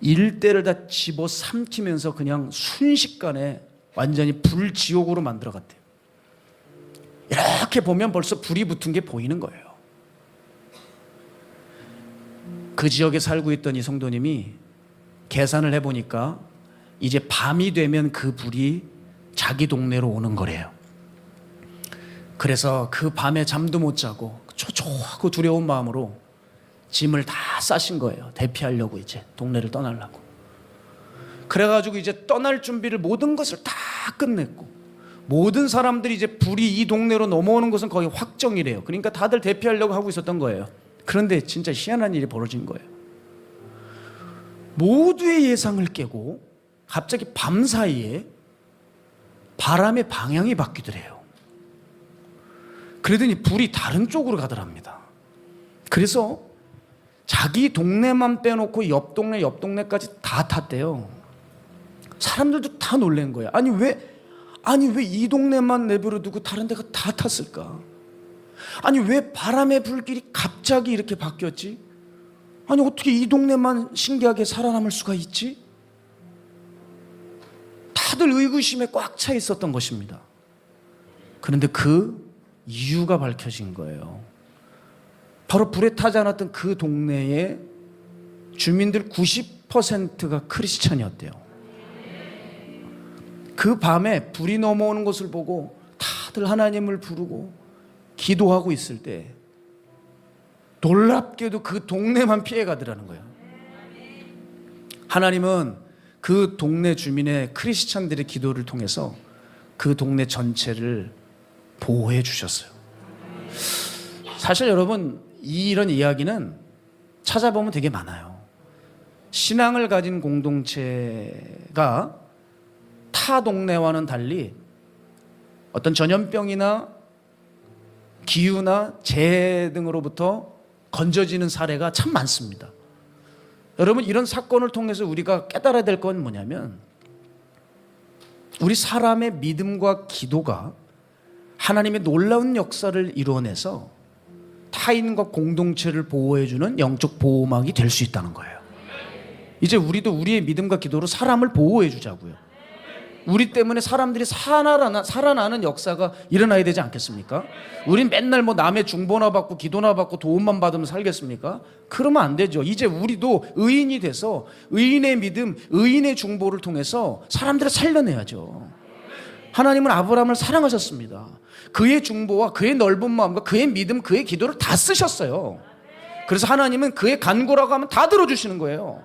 일대를 다 집어삼키면서 그냥 순식간에 완전히 불지옥으로 만들어갔대요. 이렇게 보면 벌써 불이 붙은 게 보이는 거예요. 그 지역에 살고 있던 이 성도님이 계산을 해보니까 이제 밤이 되면 그 불이 자기 동네로 오는 거래요. 그래서 그 밤에 잠도 못 자고 초조하고 두려운 마음으로 짐을 다 싸신 거예요. 대피하려고 이제 동네를 떠나려고. 그래가지고 이제 떠날 준비를 모든 것을 다 끝냈고, 모든 사람들이 이제 불이 이 동네로 넘어오는 것은 거의 확정이래요. 그러니까 다들 대피하려고 하고 있었던 거예요. 그런데 진짜 희한한 일이 벌어진 거예요. 모두의 예상을 깨고 갑자기 밤 사이에 바람의 방향이 바뀌더래요. 그러더니 불이 다른 쪽으로 가더랍니다. 그래서 자기 동네만 빼놓고 옆 동네까지 다 탔대요. 사람들도 다 놀란 거예요. 아니 왜 이 동네만 내버려 두고 다른 데가 다 탔을까? 아니 왜 바람의 불길이 갑자기 이렇게 바뀌었지? 아니 어떻게 이 동네만 신기하게 살아남을 수가 있지? 다들 의구심에 꽉 차 있었던 것입니다. 그런데 그 이유가 밝혀진 거예요. 바로 불에 타지 않았던 그 동네의 주민들 90%가 크리스찬이었대요. 그 밤에 불이 넘어오는 것을 보고 다들 하나님을 부르고 기도하고 있을 때 놀랍게도 그 동네만 피해가더라는 거예요. 하나님은 그 동네 주민의 크리스찬들의 기도를 통해서 그 동네 전체를 보호해 주셨어요. 사실 여러분, 이런 이야기는 찾아보면 되게 많아요. 신앙을 가진 공동체가 타 동네와는 달리 어떤 전염병이나 기후나 재해 등으로부터 건져지는 사례가 참 많습니다. 여러분, 이런 사건을 통해서 우리가 깨달아야 될 건 뭐냐면, 우리 사람의 믿음과 기도가 하나님의 놀라운 역사를 이루어내서 타인과 공동체를 보호해주는 영적 보호막이 될 수 있다는 거예요. 이제 우리도 우리의 믿음과 기도로 사람을 보호해주자고요. 우리 때문에 사람들이 살아나는 역사가 일어나야 되지 않겠습니까? 우린 맨날 남의 중보나 받고 기도나 받고 도움만 받으면 살겠습니까? 그러면 안 되죠. 이제 우리도 의인이 돼서 의인의 믿음, 의인의 중보를 통해서 사람들을 살려내야죠. 하나님은 아브라함을 사랑하셨습니다. 그의 중보와 그의 넓은 마음과 그의 믿음, 그의 기도를 다 쓰셨어요. 그래서 하나님은 그의 간구라고 하면 다 들어주시는 거예요.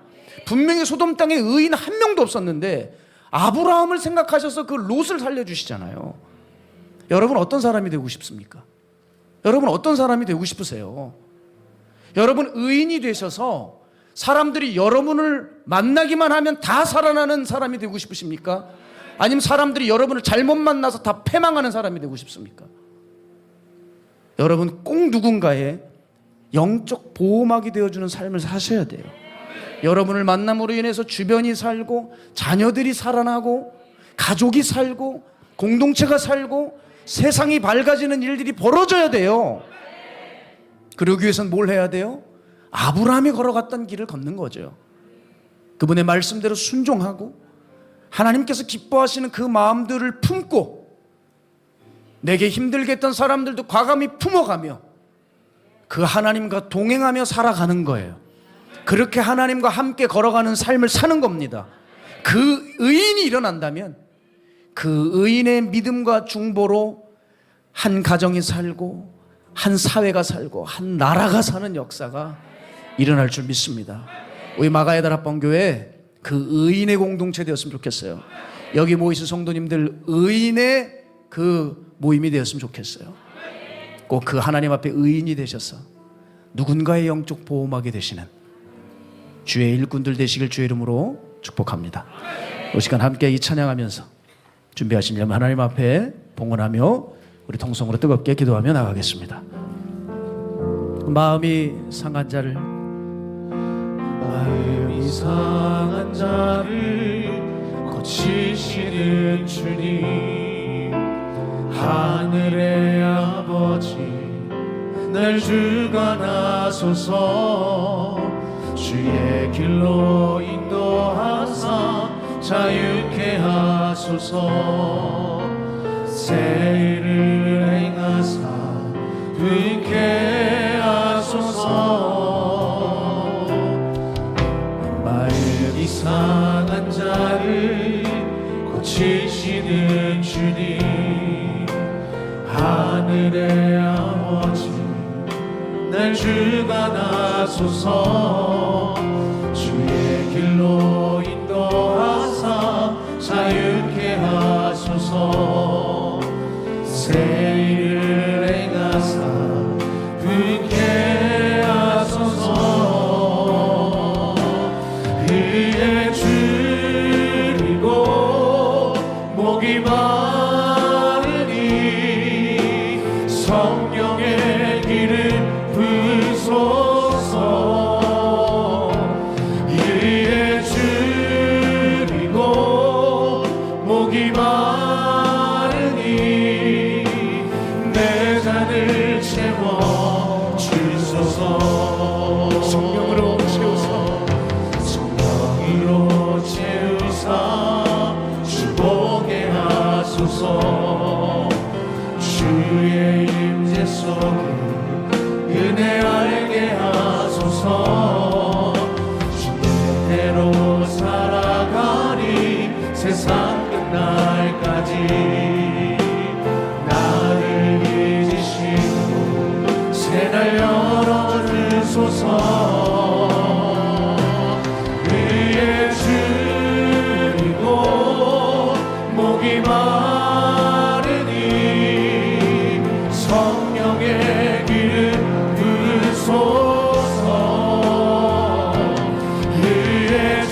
분명히 소돔 땅에 의인 한 명도 없었는데 아브라함을 생각하셔서 그 롯을 살려주시잖아요. 여러분, 어떤 사람이 되고 싶습니까? 여러분, 어떤 사람이 되고 싶으세요? 여러분, 의인이 되셔서 사람들이 여러분을 만나기만 하면 다 살아나는 사람이 되고 싶으십니까? 아니면 사람들이 여러분을 잘못 만나서 다 패망하는 사람이 되고 싶습니까? 여러분, 꼭 누군가의 영적 보호막이 되어주는 삶을 사셔야 돼요. 여러분을 만남으로 인해서 주변이 살고, 자녀들이 살아나고, 가족이 살고, 공동체가 살고, 세상이 밝아지는 일들이 벌어져야 돼요. 그러기 위해서는 뭘 해야 돼요? 아브라함이 걸어갔던 길을 걷는 거죠. 그분의 말씀대로 순종하고, 하나님께서 기뻐하시는 그 마음들을 품고, 내게 힘들게 했던 사람들도 과감히 품어가며 그 하나님과 동행하며 살아가는 거예요. 그렇게 하나님과 함께 걸어가는 삶을 사는 겁니다. 그 의인이 일어난다면 그 의인의 믿음과 중보로 한 가정이 살고, 한 사회가 살고, 한 나라가 사는 역사가 일어날 줄 믿습니다. 우리 마가야 다락방교회 그 의인의 공동체 되었으면 좋겠어요. 여기 모이신 성도님들 의인의 그 모임이 되었으면 좋겠어요. 꼭 그 하나님 앞에 의인이 되셔서 누군가의 영적 보호막이 되시는 주의 일꾼들 되시길 주의 이름으로 축복합니다. 이 시간 함께 이 찬양하면서 준비하시려면 하나님 앞에 봉헌하며 우리 통성으로 뜨겁게 기도하며 나가겠습니다. 마음이 상한 자를 마음이 상한 자를 고치시는 주님, 하늘의 아버지 날 주관하소서. 주의 길로 인도하사 자유케 하소서. 새 일을 행하사 분케 하소서. 마음이 상한 자를 고치시는 주님, 하늘의 아버지 날 주관하소서. 주의 길로 인도하사 자유케 하소서. 새 일을 행하사 분케 하소서. 그의 줄이고 목이 마르니 성령의 길을 부소서. 그의 줄이고 목이 마르니 내 잔을 채워 주소서. 성령으로 채우사, 성령으로 채우사 주보게 하소서. 주의 임재 속에 은혜 알게 하소서. 주대로 살아가리 세상 끝날까지. 나를 빚으시고 새날 열어주소서. 위에 줄이고 목이 마르니 성령의 길을 부소서. 위에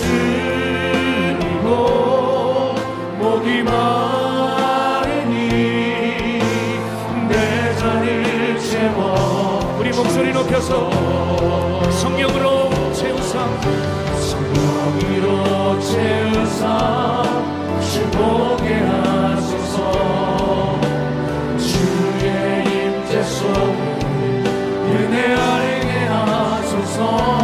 줄이고 목이 마르니 내 잔을 채워. 우리 목소리 높여서 성령으로 채우사, 성령으로 채우사 주보게 하소서. 주의 임재 속에 은혜 알게 하소서.